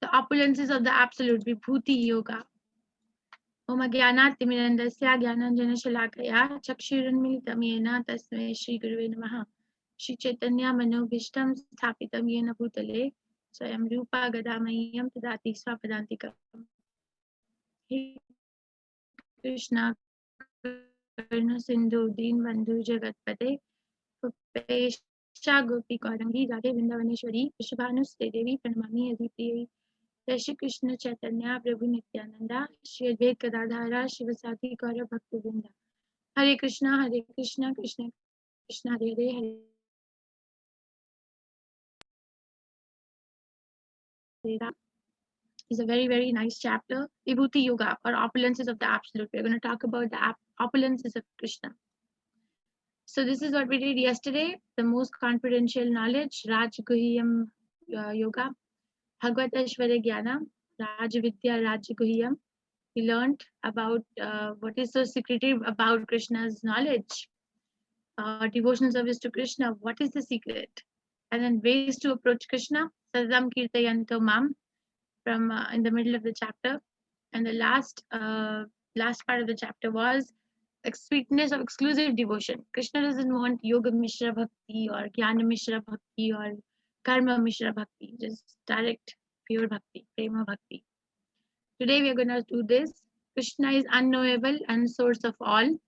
The opulences of the absolute Vibhuti Yoga. Om Jnanatimirandasya Jnananjanashalakaya Chakshuranmilitam Yena Tasmai Shri Gurave Namaha. Shri Chaitanya Manobhishtam Sthapitam Yena Bhutale Swayam Rupa Gadamayam Tadati Swapadantikam. He Krishna Karna Sindhu Deen Bandhu Jagatpate Pesha Gopi Kaurangi Radhe Vrindavaneshwari Vrishabhanuste Devi Pranamami Adipriya. Jai Shri Krishna Chaitanya Prabhu Nityananda Shri Advaita Gadadhara Shivasati Gaura Bhaktivedanta. Hare Krishna Krishna Krishna Hare Hare Hare Ram is a very nice chapter. Vibhuti Yoga or opulences of the absolute. We're going to talk about the opulences of Krishna. So this is what we did yesterday. The most confidential knowledge, Rajguhyam Yoga, Bhagavad Ashwarya Jnana, Rajvidya Rajguhyam. We learned about what is so secretive about Krishna's knowledge, devotional service to Krishna. What is the secret? And then ways to approach Krishna. Sadam Kirtayanto Mam from in the middle of the chapter. And the last part of the chapter was sweetness of exclusive devotion. Krishna doesn't want Yoga Mishra Bhakti or Jnana Mishra Bhakti or Karma Mishra Bhakti, just direct, pure Bhakti, Prema Bhakti. Today we are going to do this. Krishna is unknowable and source of all.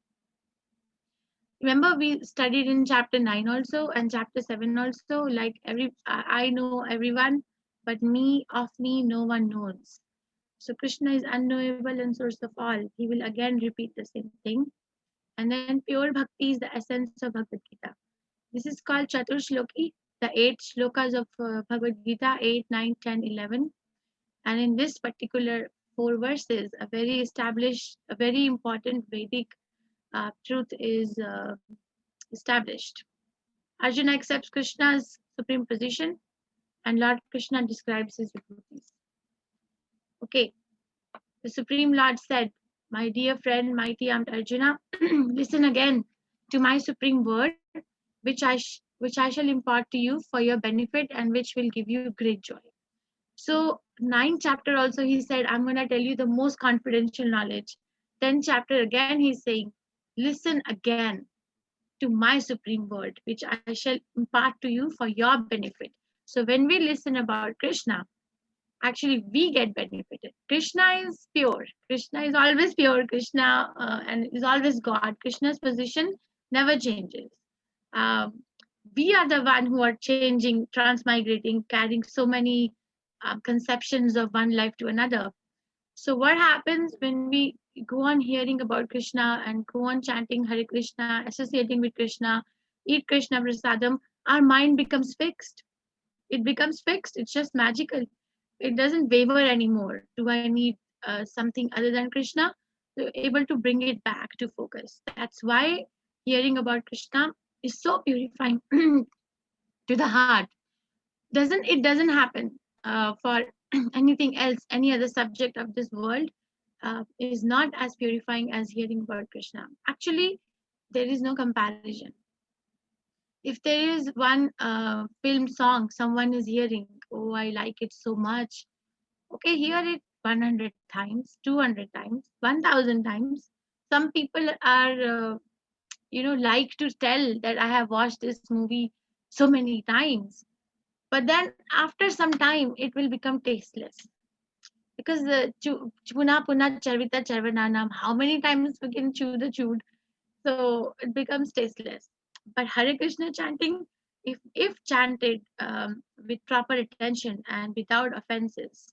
Remember we studied in chapter 9 also and chapter 7 also, like I know everyone, but me, of me, no one knows. So Krishna is unknowable and source of all. He will again repeat the same thing. And then pure bhakti is the essence of Bhagavad Gita. This is called Chatur Shloki, the 8 shlokas of Bhagavad Gita, 8, 9, 10, 11. And in this particular 4 verses, a very important Vedic truth is established. Arjuna accepts Krishna's supreme position and Lord Krishna describes his vibhutis. Okay, the Supreme Lord said, my dear friend, mighty armed Arjuna, listen again to my supreme word, which I shall impart to you for your benefit and which will give you great joy. So 9th chapter also he said, I'm going to tell you the most confidential knowledge. 10th chapter again he's saying, listen again to my supreme word, which I shall impart to you for your benefit. So when we listen about Krishna, actually we get benefited. Krishna is pure. Krishna is always pure. Krishna and is always God. Krishna's position never changes. We are the one who are changing, transmigrating, carrying so many conceptions of one life to another. So what happens when we go on hearing about Krishna and go on chanting Hare Krishna, associating with Krishna, eat Krishna prasadam, our mind becomes fixed. It becomes fixed. It's just magical. It doesn't waver anymore. Do I need something other than Krishna? So able to bring it back to focus. That's why hearing about Krishna is so purifying to the heart. It doesn't happen for anything else, any other subject of this world is not as purifying as hearing about Krishna. Actually, there is no comparison. If there is one film song someone is hearing, oh, I like it so much. Okay, hear it 100 times, 200 times, 1000 times. Some people are, like to tell that I have watched this movie so many times. But then after some time, it will become tasteless. Because Puna Puna Charvita Charvananam, how many times we can chew the chewed? So it becomes tasteless. But Hare Krishna chanting, if chanted with proper attention and without offenses,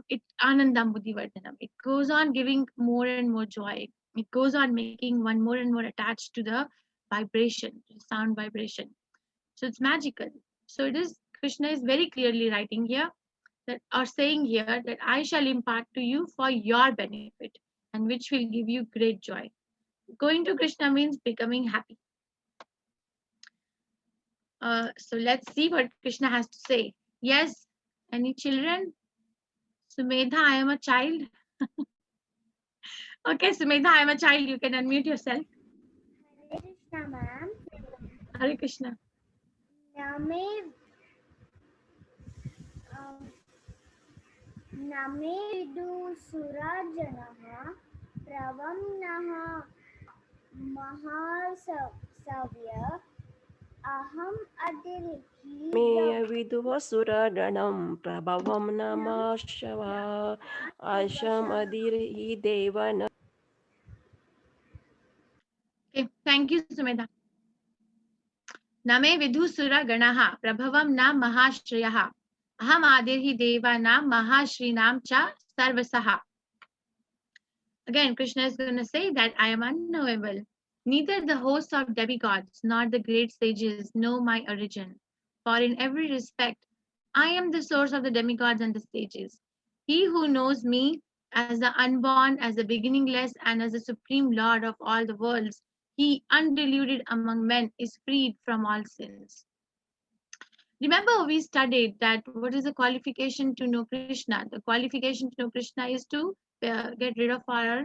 it Anandam Buddhivardhanam. It goes on giving more and more joy. It goes on making one more and more attached to the vibration, to the sound vibration. So it's magical. So it is Krishna is very clearly writing here that or saying here that I shall impart to you for your benefit and which will give you great joy. Going to Krishna means becoming happy. So let's see what Krishna has to say. Yes, any children? Sumedha, I am a child. Okay, Sumedha, I am a child. You can unmute yourself. Hare Krishna, ma'am. Hare Krishna. Now may नमे विदु सुराजनः प्रवम्नः महासव्य अहम् मे अधिर्हितं विदुवसुरगणं प्रभवं नमः आशमदिर्हि देवन. Okay, thank you, Sumedha. Name vidhu sura ganaha prabhavam na mahashriyah aham adirhi devanam mahashrinam cha sarvasaha. Again, Krishna is going to say that I am unknowable. Neither the hosts of demigods nor the great sages know my origin. For in every respect, I am the source of the demigods and the sages. He who knows me as the unborn, as the beginningless, and as the supreme lord of all the worlds, he undiluted among men is freed from all sins. Remember, we studied that what is the qualification to know Krishna? The qualification to know Krishna is to get rid of our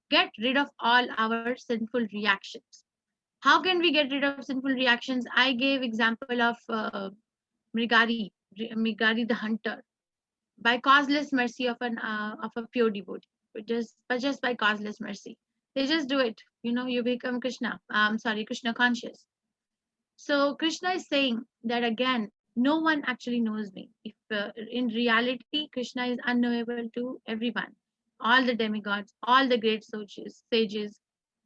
get rid of all our sinful reactions. How can we get rid of sinful reactions? I gave example of Mrigari the hunter, by causeless mercy of a pure devotee, but just by causeless mercy. They just do it. You become Krishna. Sorry, Krishna conscious. So Krishna is saying that again, no one actually knows me. If in reality, Krishna is unknowable to everyone, all the demigods, all the great sages,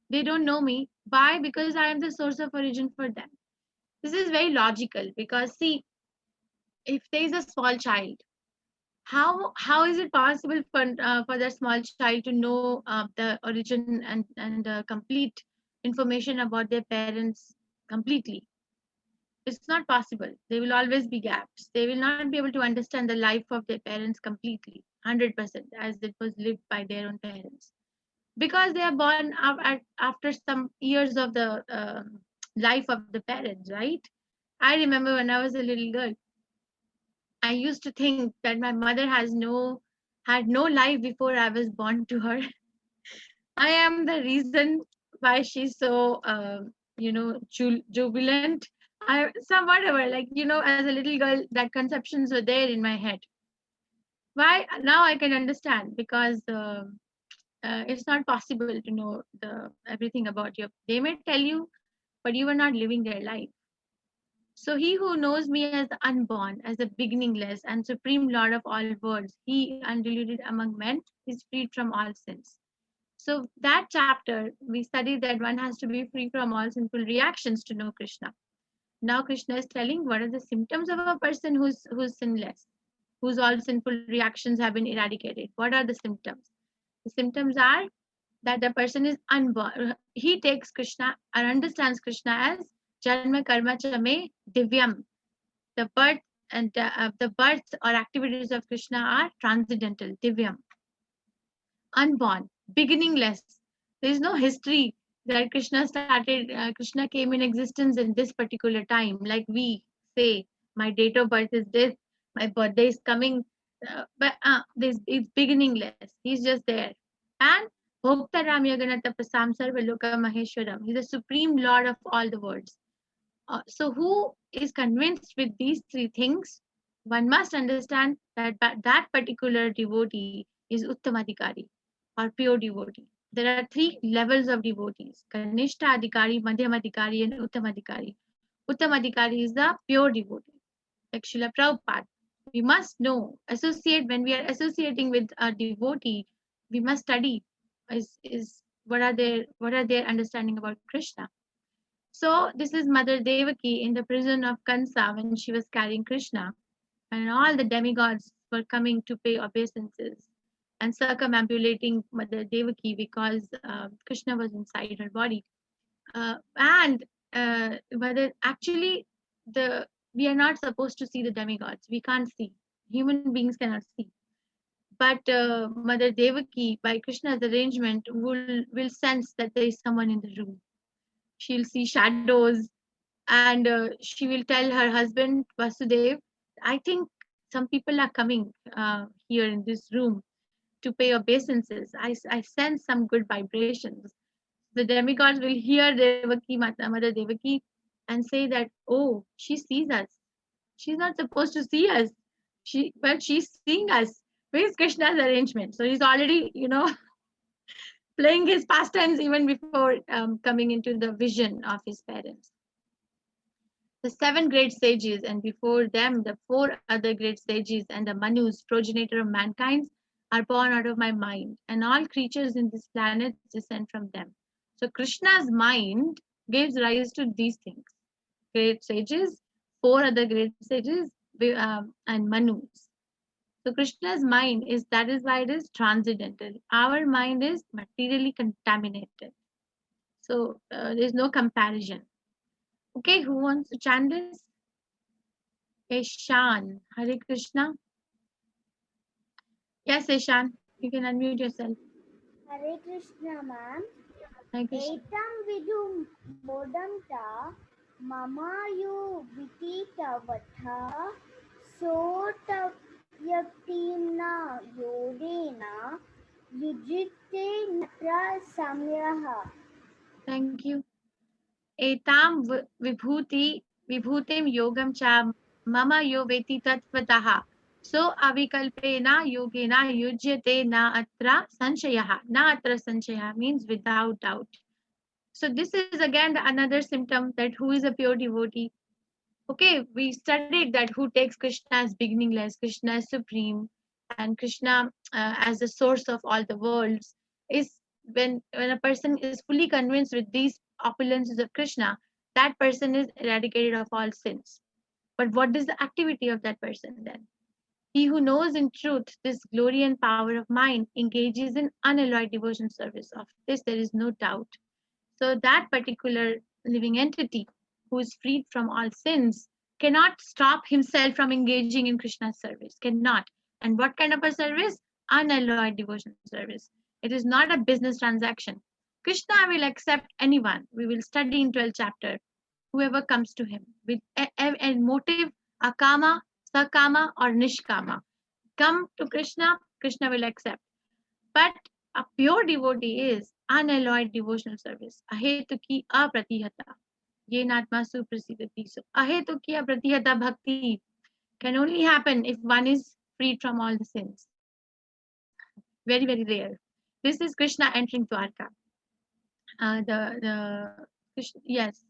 they don't know me. Why? Because I am the source of origin for them. This is very logical because see, if there is a small child, how is it possible for that small child to know the origin and complete information about their parents completely? It's not possible. There will always be gaps. They will not be able to understand the life of their parents completely, 100%, as it was lived by their own parents. Because they are born after some years of the life of the parents, right? I remember when I was a little girl, I used to think that my mother had no life before I was born to her. I am the reason why she's so, jubilant. Some whatever, like, as a little girl, that conceptions were there in my head. Why now I can understand because it's not possible to know everything about you. They may tell you, but you were not living their life. So he who knows me as the unborn, as the beginningless and supreme Lord of all worlds, he undiluted among men, is freed from all sins. So that chapter, we studied that one has to be free from all sinful reactions to know Krishna. Now Krishna is telling what are the symptoms of a person who's sinless, whose all sinful reactions have been eradicated. What are the symptoms? The symptoms are that the person is unborn. He takes Krishna or understands Krishna as Janma Karma Chame Divyam. The birth or activities of Krishna are transcendental, Divyam, unborn, beginningless. There is no history that Krishna came in existence in this particular time. Like we say, my date of birth is this, my birthday is coming, but this is beginningless. He's just there. And Bhoktaram Yaganata Prasam Sarvaloka Maheshwaram. He's the supreme Lord of all the worlds. So, who is convinced with these three things? One must understand that particular devotee is Uttamadikari or pure devotee. There are three levels of devotees: Kanishta Adhikari, Madhyamadikari, and Uttamadikari. Uttamadikari is the pure devotee, like Srila Prabhupada. We must know, associate when we are associating with a devotee, we must study is what are their understanding about Krishna. So this is Mother Devaki in the prison of Kansa when she was carrying Krishna, and all the demigods were coming to pay obeisances and circumambulating Mother Devaki because Krishna was inside her body. And whether actually the we are not supposed to see the demigods. We can't see. Human beings cannot see. But Mother Devaki, by Krishna's arrangement, will sense that there is someone in the room. She'll see shadows, and she will tell her husband Vasudev, I think some people are coming here in this room to pay obeisances. I sense some good vibrations. The demigods will hear Mother Devaki, and say that, oh, she sees us. She's not supposed to see us, but she's seeing us. is Krishna's arrangement. So he's already, playing his pastimes even before coming into the vision of his parents. The seven great sages, and before them, the four other great sages, and the Manus, progenitor of mankind, are born out of my mind, and all creatures in this planet descend from them. So Krishna's mind gives rise to these things: great sages, four other great sages, and Manus. So Krishna's mind that is why it is transcendental. Our mind is materially contaminated. So there's no comparison. Okay, who wants to chant this? Eshan, Hare Krishna. Yes, Eshan, you can unmute yourself. Hare Krishna, ma'am. Hare Krishna. Etam vidum bodamta mamayu vitita vatha sota yaktina yodena yujite natra samyaha. Thank you. Etam vibhutim yogam cha mama yo veti tattvataha. So avikalpena yogena yujyate na atra sanshayah. Na atra sanshayah means without doubt. So this is again another symptom that who is a pure devotee. Okay, we studied that who takes Krishna as beginningless, Krishna as supreme, and Krishna as the source of all the worlds. Is when a person is fully convinced with these opulences of Krishna, that person is eradicated of all sins. But what is the activity of that person then? He who knows in truth this glory and power of mind engages in unalloyed devotion service. Of this there is no doubt. So that particular living entity who is freed from all sins cannot stop himself from engaging in Krishna's service. Cannot. And what kind of a service? Unalloyed devotion service. It is not a business transaction. Krishna will accept anyone. We will study in 12th chapter. Whoever comes to him with a motive, akama, sakama, or nishkama. Come to Krishna, Krishna will accept. But a pure devotee is unalloyed devotional service. Ahetuki apratihata. Yenatma suprasidati. So ahetuki apratihata bhakti can only happen if one is freed from all the sins. Very, very rare. This is Krishna entering Dwarka. Krishna, yes.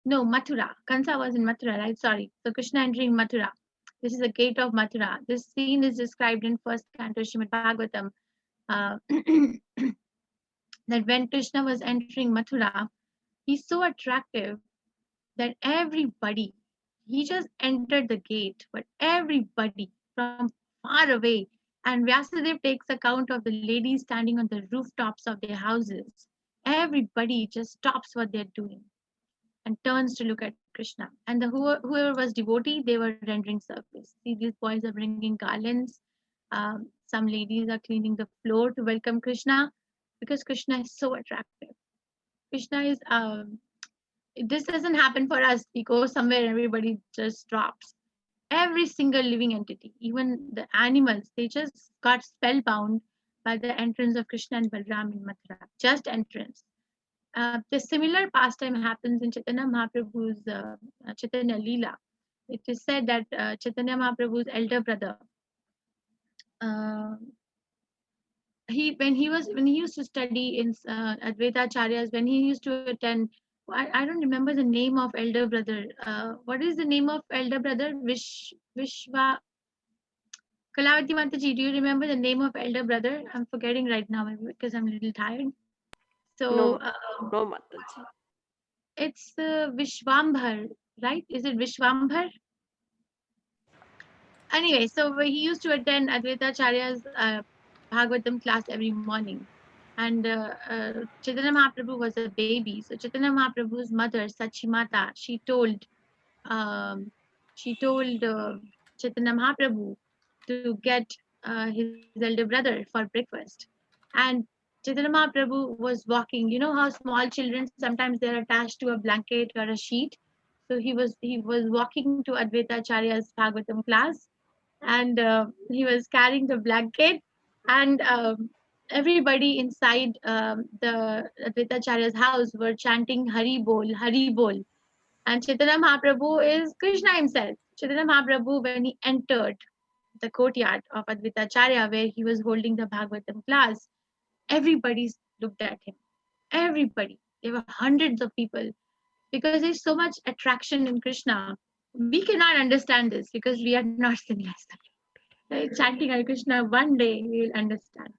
No, Mathura. Kansa was in Mathura, right? Sorry. So Krishna entering Mathura. This is the gate of Mathura. This scene is described in first canto Srimad Bhagavatam. That when Krishna was entering Mathura, he's so attractive that everybody, he just entered the gate, but everybody from far away, and Vyasadeva takes account of the ladies standing on the rooftops of their houses. Everybody just stops what they're doing and turns to look at Krishna. And whoever was devotee, they were rendering service. See, these boys are bringing garlands. Some ladies are cleaning the floor to welcome Krishna because Krishna is so attractive. Krishna is this doesn't happen for us. We go somewhere and everybody just drops. Every single living entity, even the animals, they just got spellbound by the entrance of Krishna and Balram in Mathura. Just entrance. The similar pastime happens in Chaitanya Mahaprabhu's Chaitanya Leela. It is said that Chaitanya Mahaprabhu's elder brother, when he used to study in Advaita Acharyas, when he used to attend, I don't remember the name of elder brother. What is the name of elder brother? Vishwa Kalavati Mataji. Do you remember the name of elder brother? I'm forgetting right now because I'm a little tired. So No, Mataji. it's Vishwambhar, right? Is it Vishwambhar? Anyway, so he used to attend Advaita Acharya's Bhagavatam class every morning. And Chaitanya Mahaprabhu was a baby. So Chaitanya Mahaprabhu's mother, Sachimata, she told Chaitanya Mahaprabhu to get his elder brother for breakfast. And Chaitanya Mahaprabhu was walking. You know how small children sometimes they're attached to a blanket or a sheet. So he was walking to Advaita Acharya's Bhagavatam class, and he was carrying the blanket, and everybody inside the Advaita Acharya's house were chanting Hari Bol, Hari Bol. And Chaitanya Mahaprabhu is Krishna himself. Chaitanya Mahaprabhu, when he entered the courtyard of Acharya, where he was holding the Bhagavatam class, everybody looked at him. Everybody. There were hundreds of people because there's so much attraction in Krishna. We cannot understand this because we are not civilized. Right? Chanting Hare Krishna, one day we will understand.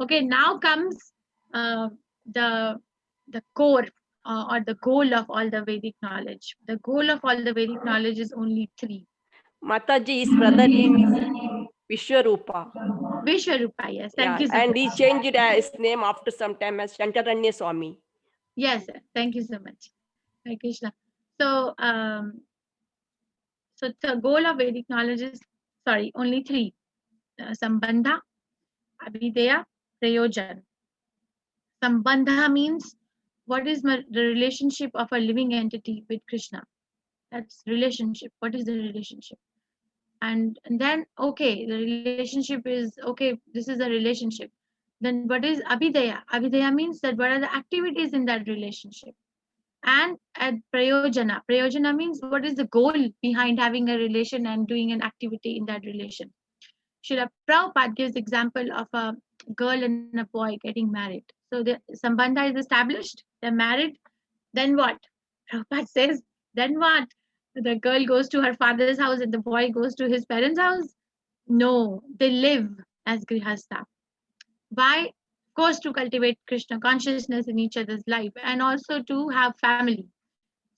Okay, now comes uh, the core or the goal of all the Vedic knowledge. The goal of all the Vedic knowledge is only three. Mataji, his brother is Vishwarupa. Vishwarupa, yes. Thank you so And much. he changed his name after some time as Shankaranya Swami. Yes, sir. Thank you so much. Hare Krishna. So, so the goal of Vedic knowledge is, only three. Sambandha, Abhideya, Prayojan. Sambandha means what is the relationship of a living entity with Krishna. That's relationship. What is the relationship? And then, okay, the relationship is, okay, this is a relationship. Then what is Abhideya? Abhideya means that what are the activities in that relationship? And at Prayojana. Prayojana means what is the goal behind having a relation and doing an activity in that relation. Srila Prabhupada gives example of a girl and a boy getting married. So the Sambandha is established, they're married, then what? Prabhupada says, then what? The girl goes to her father's house and the boy goes to his parents' house? No, they live as Grihastha. Why? Of course, to cultivate Krishna consciousness in each other's life and also to have family.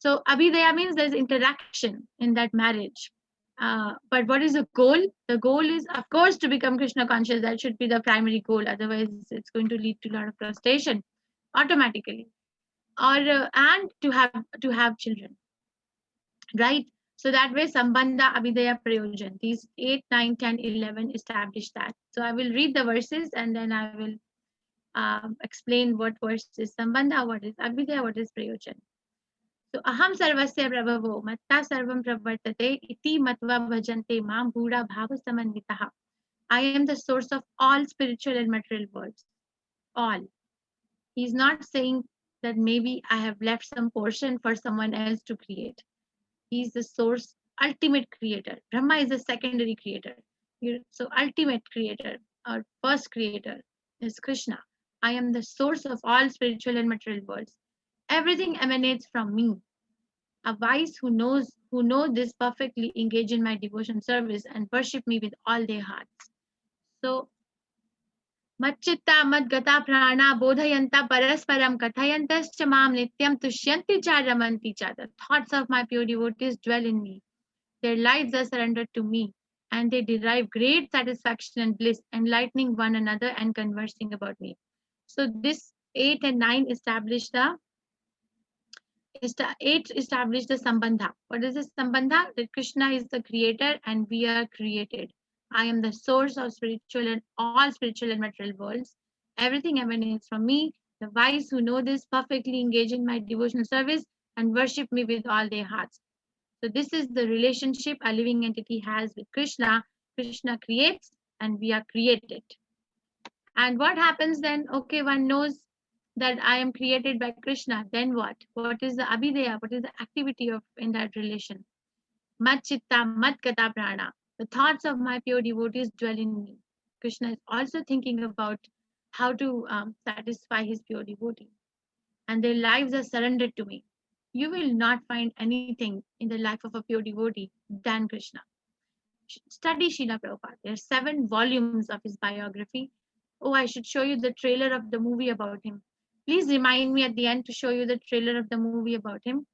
So Abhideya means there's interaction in that marriage. But what is the goal? The goal is, of course, to become Krishna conscious. That should be the primary goal. Otherwise, it's going to lead to a lot of frustration automatically. Or and to have children, right? So that way, Sambandha, Abhideya, Prayojan. These 8, 9, 10, 11 establish that. So I will read the verses and then I will explain what verse is Sambandha, what is Abhideya, what is Prayojan. So aham sarvasya prabhavo matta sarvam pravartate iti matva bhajante mam bhuda bhava samanvitaha. I am the source of all spiritual and material worlds. All. He's not saying that maybe I have left some portion for someone else to create. He's the source, ultimate creator. Brahma is the secondary creator. So ultimate creator or first creator is Krishna. I am the source of all spiritual and material worlds. Everything emanates from me. A wise who know this perfectly engage in my devotion service and worship me with all their hearts. So Matchitta madgata prana bodhayanta parasparam kathayantascha mam nityam tushyanti cha ramanti cha. The thoughts of my pure devotees dwell in me. Their lives are surrendered to me, and they derive great satisfaction and bliss, enlightening one another and conversing about me. So this 8 and 9 establish the 8 established the Sambandha. What is this Sambandha? That Krishna is the creator and we are created. I am the source of spiritual and all spiritual and material worlds. Everything emanates from me. The wise who know this perfectly engage in my devotional service and worship me with all their hearts. So this is the relationship a living entity has with Krishna. Krishna creates and we are created. And what happens then? Okay, one knows that I am created by Krishna. Then what? What is the abhideya? What is the activity of in that relation? Mat chitta, mat kata prana. The thoughts of my pure devotees dwell in me. Krishna is also thinking about how to satisfy his pure devotee. And their lives are surrendered to me. You will not find anything in the life of a pure devotee than Krishna. Study Srila Prabhupada. There are 7 volumes of his biography. Oh, I should show you the trailer of the movie about him. Please remind me at the end to show you the trailer of the movie about him.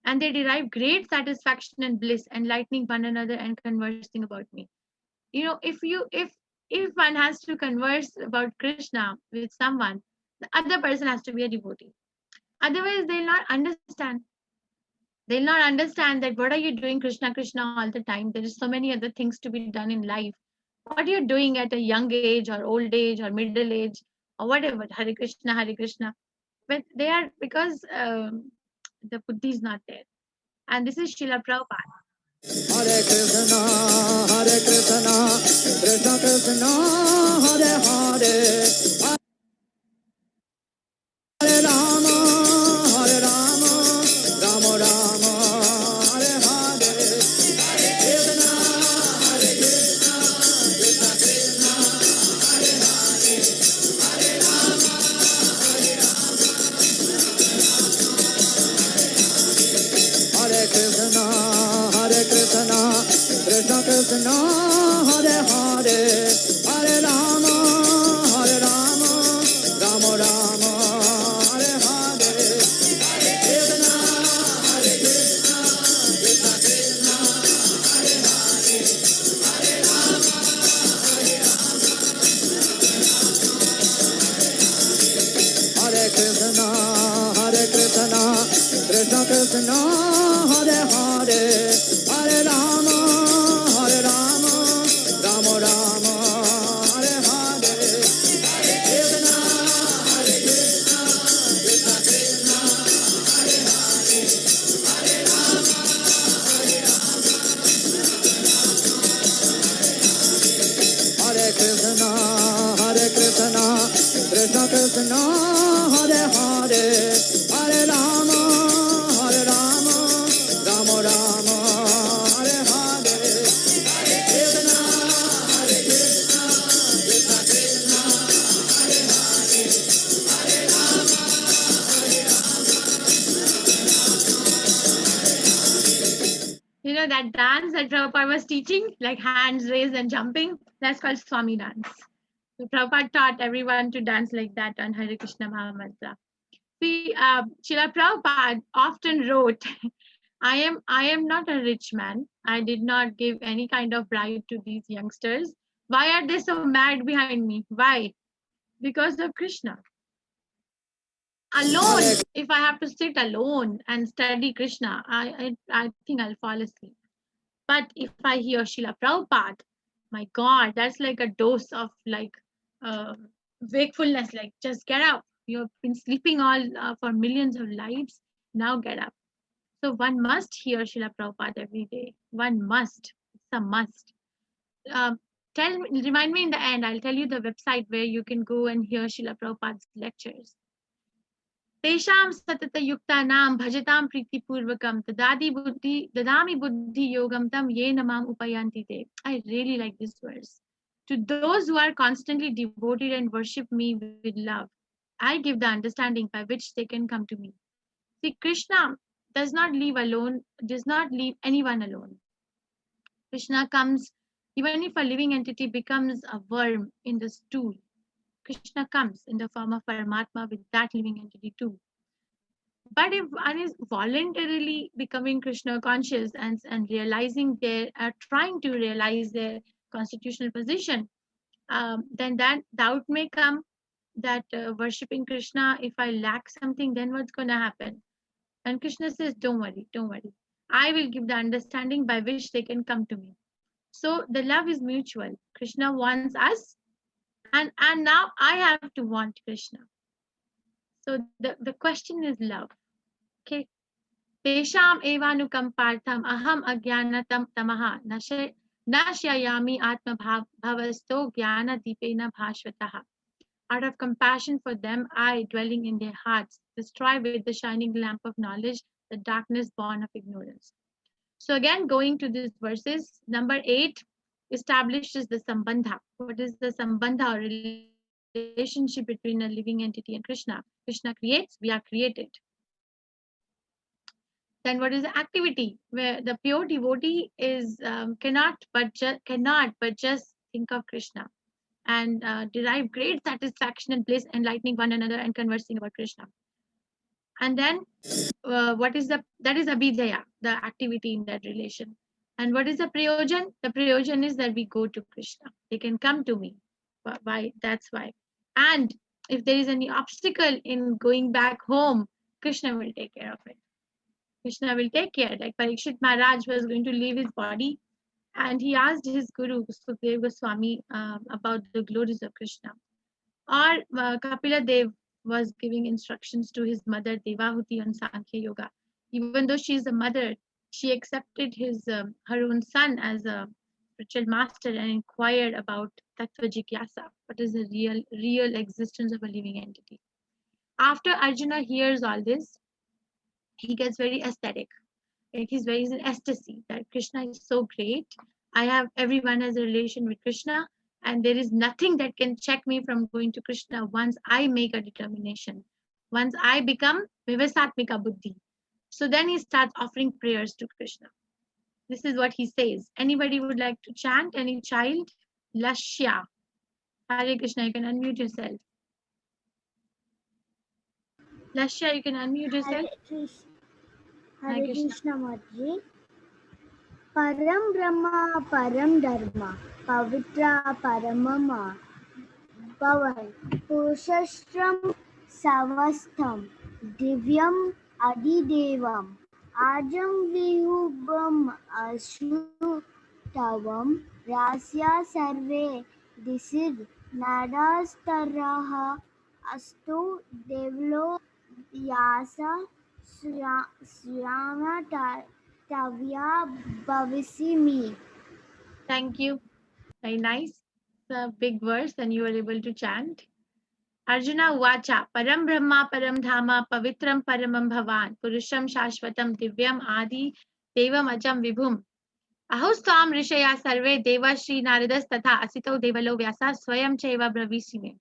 And they derive great satisfaction and bliss, enlightening one another and conversing about me. You know, if one has to converse about Krishna with someone, the other person has to be a devotee. Otherwise, they'll not understand. They'll not understand that what are you doing, Krishna, Krishna all the time. There is so many other things to be done in life. What you're doing at a young age or old age or middle age or whatever, Hare Krishna, Hare Krishna. But they are because the buddhi is not there. And this is Srila Prabhupada. Hare Krishna, Krishna Krishna, Hare Hare, Hare Rama, Rama Rama, Hare Hare, Hare Krishna, Krishna Krishna, Hare Hare, Hare Rama, Rama Rama, Hare Hare, Krishna, Hare Krishna, Krishna Krishna, Hare Hare, Hare Rama, Hare Krishna, Krishna Krishna, Hare Hare, Hare Rama, Rama Rama, Hare Hare, Hare Krishna, Krishna Krishna, Hare Hare, Hare Rama, Hare Krishna, Krishna Krishna, Hare Hare, Hare Rama, Rama Rama, Hare Hare, Hare Krishna, Krishna Krishna, Hare Hare, Hare Rama, You know that dance that Prabhupada was teaching, like hands raised and jumping, that's called Swami dance. So Prabhupada taught everyone to dance like that on Hare Krishna Mahamantra. See, Srila Prabhupada often wrote, I am not a rich man. I did not give any kind of bribe to these youngsters. Why are they so mad behind me? Why? Because of Krishna. Alone, if I have to sit alone and study Krishna, I think I'll fall asleep. But if I hear Srila Prabhupada, my God, that's like a dose of like wakefulness. Like, just get up. You've been sleeping all for millions of lives. Now get up. So one must hear Srila Prabhupada every day. One must. It's a must. Remind me in the end. I'll tell you the website where you can go and hear Srila Prabhupada's lectures. Tesham satata yuktanam bhajatam pritipurvakam dadami buddhi yogam tam ye namam upayanti te. I really like this verse. To those who are constantly devoted and worship me with love, I give the understanding by which they can come to me. See, Krishna does not leave anyone alone. Krishna comes, even if a living entity becomes a worm in the stool, Krishna comes in the form of Paramatma with that living entity too. But if one is voluntarily becoming Krishna conscious and realizing trying to realize their constitutional position, then that doubt may come that worshipping Krishna, if I lack something, then what's going to happen? And Krishna says, don't worry. I will give the understanding by which they can come to me. So the love is mutual. Krishna wants us, and now I have to want Krishna. So the question is love. Okay. Tesham evanukam partham aham agyanatam tamaha nashyayami atma bhavasto jnana dipena bhashvataha. Out of compassion for them, I, dwelling in their hearts, destroy with the shining lamp of knowledge the darkness born of ignorance. So again, going to these verses, number 8 establishes the sambandha. What is the sambandha or relationship between a living entity and Krishna? Krishna creates, we are created. Then what is the activity where the pure devotee is cannot but just think of Krishna and derive great satisfaction and bliss, enlightening one another and conversing about Krishna. And then that is abhidhaya, the activity in that relation. And what is the prayojan? The prayojan is that we go to Krishna. They can come to me. Why? That's why. And if there is any obstacle in going back home, Krishna will take care of it. Krishna will take care. Like Parikshit Maharaj was going to leave his body, and he asked his guru Sukadeva Goswami about the glories of Krishna. Or Kapila Dev was giving instructions to his mother Devahuti on Sankhya Yoga. Even though she is a mother, she accepted her own son as a spiritual master and inquired about Tattva Jigyasa, what is the real existence of a living entity. After Arjuna hears all this, he gets very aesthetic. Like he's in ecstasy that Krishna is so great. Everyone has a relation with Krishna, and there is nothing that can check me from going to Krishna once I make a determination, once I become Vivasatmika Buddhi. So then he starts offering prayers to Krishna. This is what he says. Anybody would like to chant? Any child? Lashya. Hare Krishna, you can unmute yourself. Lashya, you can unmute yourself. Hare Hare Krishna. Krishna Mataji. Param Brahma, Param Dharma, Pavitra Paramama, Bhavan, Purushashram Savastham, Divyam Adidevam, Ajam Vihubam Ashutavam, Rasya Sarve, Disir, Nadastaraha, Astu, Devlo, Yasa, Srama Tavya Bhavisimi. Thank you. Very nice. It's a big verse and you were able to chant. Arjuna Vacha, Param Brahma, Param Dhama, Pavitram Paramam Bhavan, Purusham Shashvatam Divyam Adi, Devam Ajam Vibhum. Ahustam Rishaya Sarve Deva Shri Naradas Tatha Asito Devalo Vyasa Swayam Chaiva Bravisime.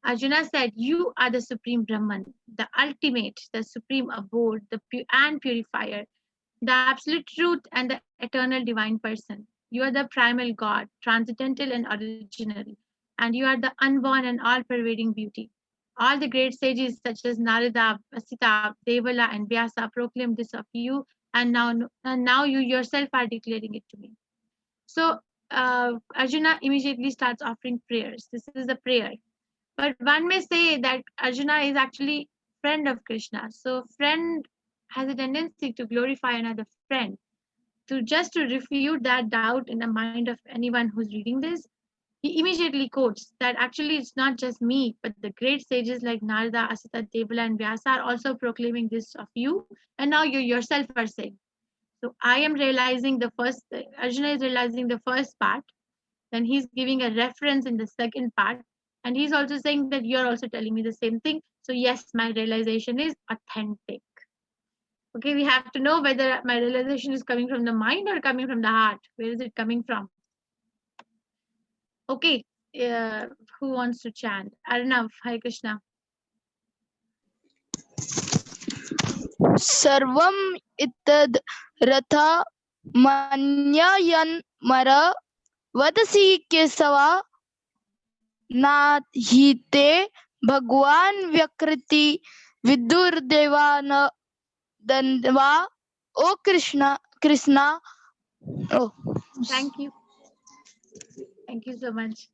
Arjuna said, you are the supreme Brahman, the ultimate, the supreme abode, and purifier, the absolute truth and the eternal divine person. You are the primal God, transcendental and original, and you are the unborn and all-pervading beauty. All the great sages such as Narada, Vasita, Devala, and Vyasa proclaimed this of you, and now you yourself are declaring it to me. So Arjuna immediately starts offering prayers. This is a prayer. But one may say that Arjuna is actually friend of Krishna. So friend has a tendency to glorify another friend. To refute that doubt in the mind of anyone who's reading this, he immediately quotes that actually it's not just me, but the great sages like Narada, Asita, Devala, and Vyasa are also proclaiming this of you, and now you yourself are saying. So I am realizing Arjuna is realizing the first part, then he's giving a reference in the second part, and he's also saying that you're also telling me the same thing. So yes, my realization is authentic. Okay, we have to know whether my realization is coming from the mind or coming from the heart. Where is it coming from? Okay, who wants to chant? Arnav, Hare Krishna. सर्वम इत्तद रथा मन्ययन मर वदसी केशवा नाहीते भगवान व्यकृति विदुर्देवान दंडवा ओ Krishna oh Thank you so much.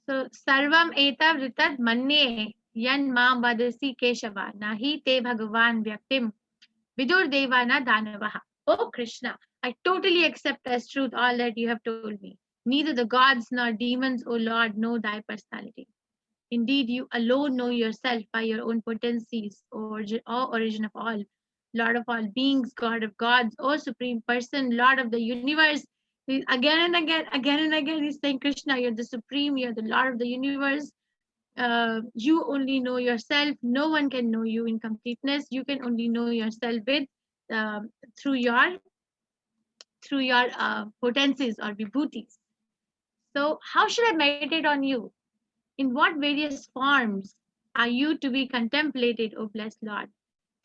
So sarvam etav ritad manye yan mam vadasi keshava nahi te bhagavan vyaktim vidur devana danavaha. Oh Krishna, I totally accept as truth all that you have told me. Neither the gods nor demons, O Lord, know thy personality. Indeed, you alone know yourself by your own potencies, O origin of all, Lord of all beings, God of gods, O supreme person, Lord of the universe. Again and again, he's saying, Krishna, you're the supreme, you're the Lord of the universe. You only know yourself. No one can know you in completeness. You can only know yourself um, through your potencies or vibhutis. So, how should I meditate on you? In what various forms are you to be contemplated, O blessed Lord?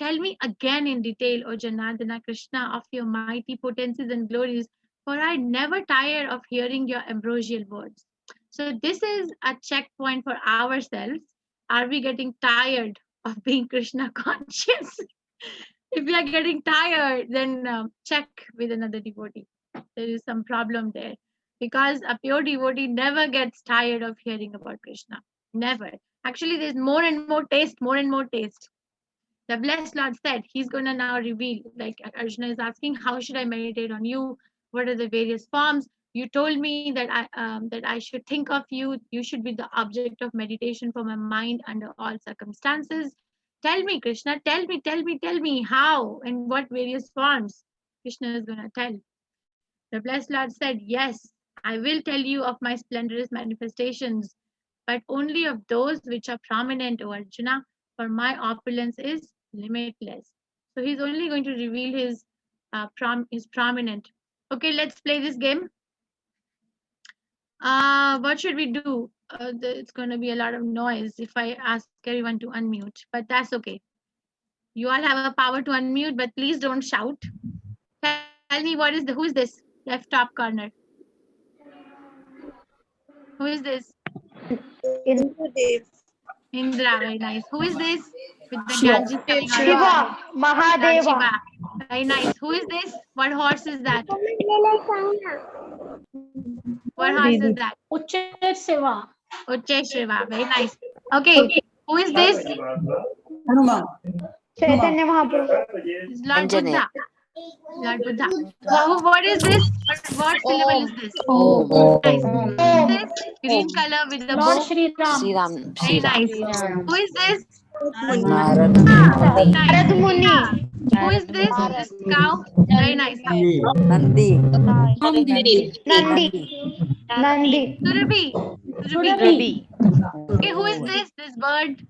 Tell me again in detail, O Janardana Krishna, of your mighty potencies and glories, for I never tire of hearing your ambrosial words. So this is a checkpoint for ourselves. Are we getting tired of being Krishna conscious? If we are getting tired, then check with another devotee. There is some problem there. Because a pure devotee never gets tired of hearing about Krishna. Never. Actually, there's more and more taste, more and more taste. The blessed Lord said he's going to now reveal, like Arjuna is asking, how should I meditate on you? What are the various forms? You told me that I should think of you. You should be the object of meditation for my mind under all circumstances. Tell me, Krishna, tell me how and what various forms. Krishna is going to tell. The blessed Lord said, yes, I will tell you of my splendorous manifestations, but only of those which are prominent, O Arjuna, for my opulence is limitless. So he's only going to reveal his prominent. Okay, let's play this game. What should we do? It's going to be a lot of noise if I ask everyone to unmute, but that's okay. You all have a power to unmute, but please don't shout. Tell me Tell me who is this? Left top corner. Who is this? Indra, very nice. Who is this? With the Ganges coming out of her head. Lord Mahadeva. Shiva. Very nice. Who is this? What horse is that? What horse is that? Uche Shiva. Very nice. Okay. Who is this? Chaitanya Mahaprabhu. This is Lord Buddha. Lord Buddha. What is this? What syllable is this? Nice. Who is this? Green color with the bow. Very nice. Who is this? Nice. Muni. Who is this? This cow. Very nice. Nandi. Surabhi. Surabhi. Okay, who is this? This bird.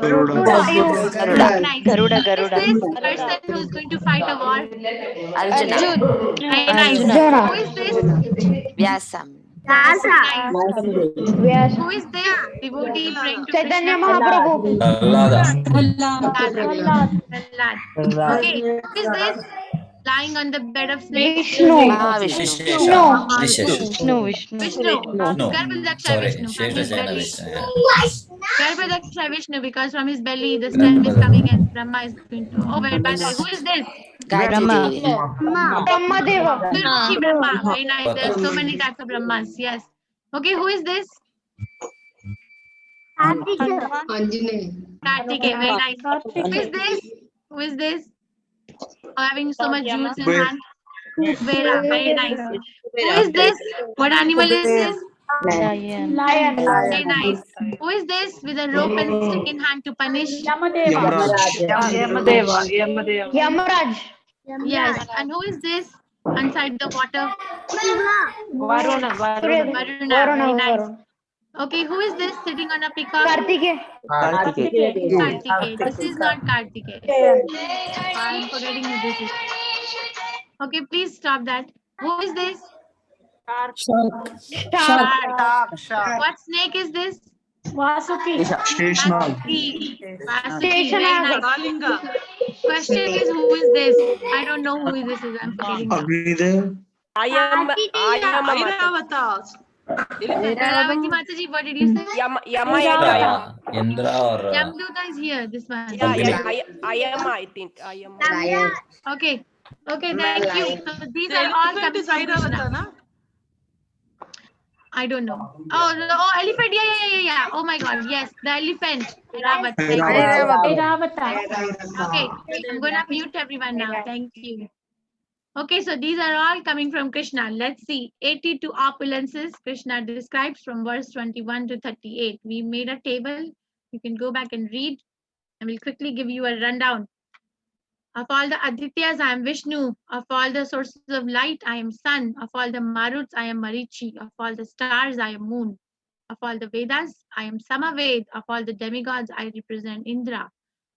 Garuda. Nice. Who is this person who is going to fight a war? Arjun. Very nice. Arjuna. Who is this? Dasa. Nice. Who is this devotee praying to Chaitanya Krishna? Mahaprabhu. Prahlad. Okay, who is this lying on the bed of snakes? Vishnu. Vishnu. Garbhadaksha Vishnu. From his belly. Garbhadaksha Vishnu, because from his belly the stem is coming and Brahma is going to. Oh, wait, by the way, who is this? Brahma. Brahmadeva. Surmukhi Brahma. Very nice. There are so many types of Brahmas. Yes. Okay, who is this? Kartikeya. Very nice. Who is this? Who is this? Having so much juice in hand. Kubera. Very nice. Who is this? What animal is this? Lion. Very nice. Who is this with a rope and stick in hand to punish? Yamaraj. Yes. And who is this inside the water? Varuna. Varuna. Very nice. Okay, who is this sitting on a peacock? Kartikeya. Kartikeya. This is not Kartikeya. I'm forgetting who this is. Okay, please stop that. Who is this? Shark. What snake is this? Vasuki. Vasuki. Very nice. Question is, who is this? I don't know who this is. I'm forgetting. I am a Airavati Mataji, what did you say? Yama. Indra or Yamduta is here. This one. Yeah, I am. I think I am. Okay. Okay, thank you. So these are all coming from Krishna. I don't know. Oh, elephant. Yeah. Oh my God. Yes, the elephant. Airavata. Okay, I'm gonna mute everyone now. Thank you. Okay, so these are all coming from Krishna. Let's see. 82 opulences Krishna describes from verse 21 to 38. We made a table. You can go back and read. I will quickly give you a rundown. Of all the Adityas, I am Vishnu. Of all the sources of light, I am Sun. Of all the Maruts, I am Marichi. Of all the stars, I am Moon. Of all the Vedas, I am Samaved. Of all the demigods, I represent Indra.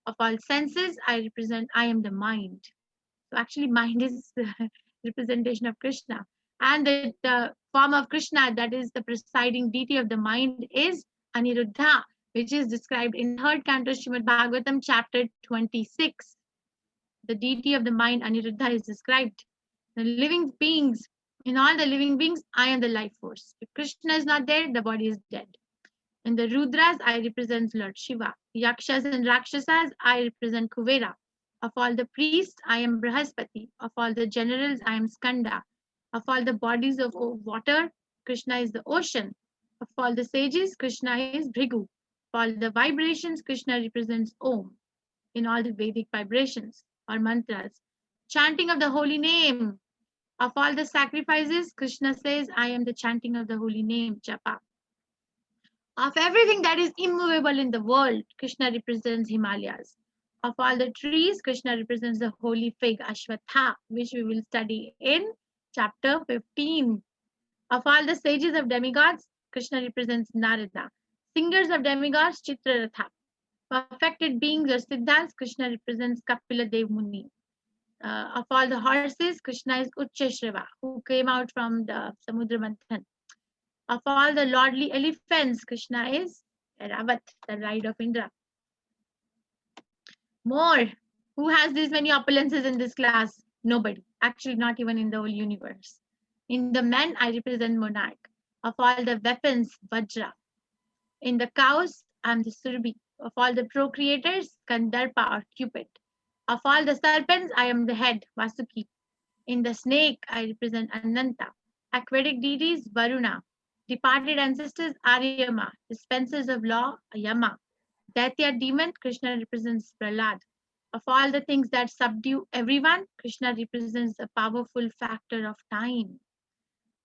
Of all senses, I am the mind. So actually, mind is the representation of Krishna. And the form of Krishna, that is the presiding deity of the mind, is Aniruddha, which is described in 3rd canto Srimad Bhagavatam, chapter 26. The deity of the mind, Aniruddha, is described. The living beings, in all the living beings, I am the life force. If Krishna is not there, the body is dead. In the Rudras, I represent Lord Shiva. Yakshas and Rakshasas, I represent Kuvera. Of all the priests, I am Brahaspati. Of all the generals, I am Skanda. Of all the bodies of water, Krishna is the ocean. Of all the sages, Krishna is Bhrigu. Of all the vibrations, Krishna represents Om. In all the Vedic vibrations or mantras, chanting of the holy name. Of all the sacrifices, Krishna says, I am the chanting of the holy name, Japa. Of everything that is immovable in the world, Krishna represents Himalayas. Of all the trees, Krishna represents the holy fig, Ashwatha, which we will study in chapter 15. Of all the sages of demigods, Krishna represents Narada. Singers of demigods, Chitraratha. Perfected beings or siddhas, Krishna represents Kapila Dev Muni. Of all the horses, Krishna is Uchchashriva, who came out from the Samudra Manthan. Of all the lordly elephants, Krishna is Ravat, the ride of Indra. More. Who has these many opulences in this class? Nobody. Actually, not even in the whole universe. In the men, I represent monarch. Of all the weapons, Vajra. In the cows, I'm the Surbi. Of all the procreators, Kandarpa or Cupid. Of all the serpents, I am the head, Vasuki. In the snake, I represent Ananta. Aquatic deities, Varuna. Departed ancestors, Aryama. Dispensers of law, Yama. Daitya demon, Krishna represents Prahlad. Of all the things that subdue everyone, Krishna represents a powerful factor of time.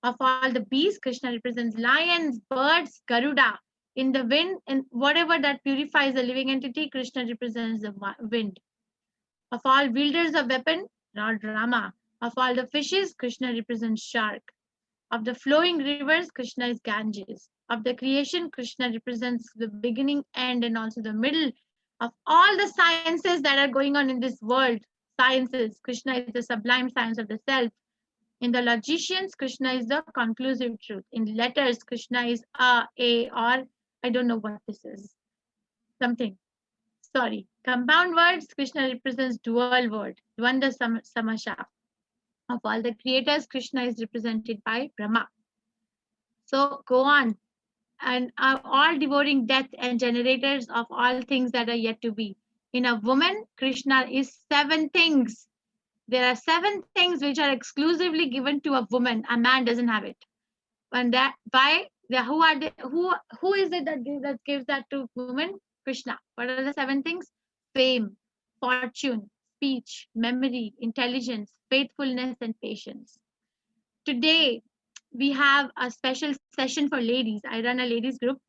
Of all the beasts, Krishna represents lions, birds, Garuda. In the wind, and whatever that purifies a living entity, Krishna represents the wind. Of all wielders of weapon, Lord Rama. Of all the fishes, Krishna represents shark. Of the flowing rivers, Krishna is Ganges. Of the creation, Krishna represents the beginning, end, and also the middle. Of all the sciences that are going on in this world, sciences, Krishna is the sublime science of the self. In the logicians, Krishna is the conclusive truth. In letters, Krishna is A, or I don't know what this is. Something. Sorry. Compound words, Krishna represents dual word. Dvanda Samasha. Of all the creators, Krishna is represented by Brahma. So go on. And are all devouring death and generators of all things that are yet to be. In a woman, Krishna is 7 things. There are 7 things which are exclusively given to a woman. A man doesn't have it. And that by who are they, who is it that gives that to women? Krishna. What are the 7 things? Fame, fortune, speech, memory, intelligence, faithfulness, and patience. Today we have a special session for ladies. I run a ladies group.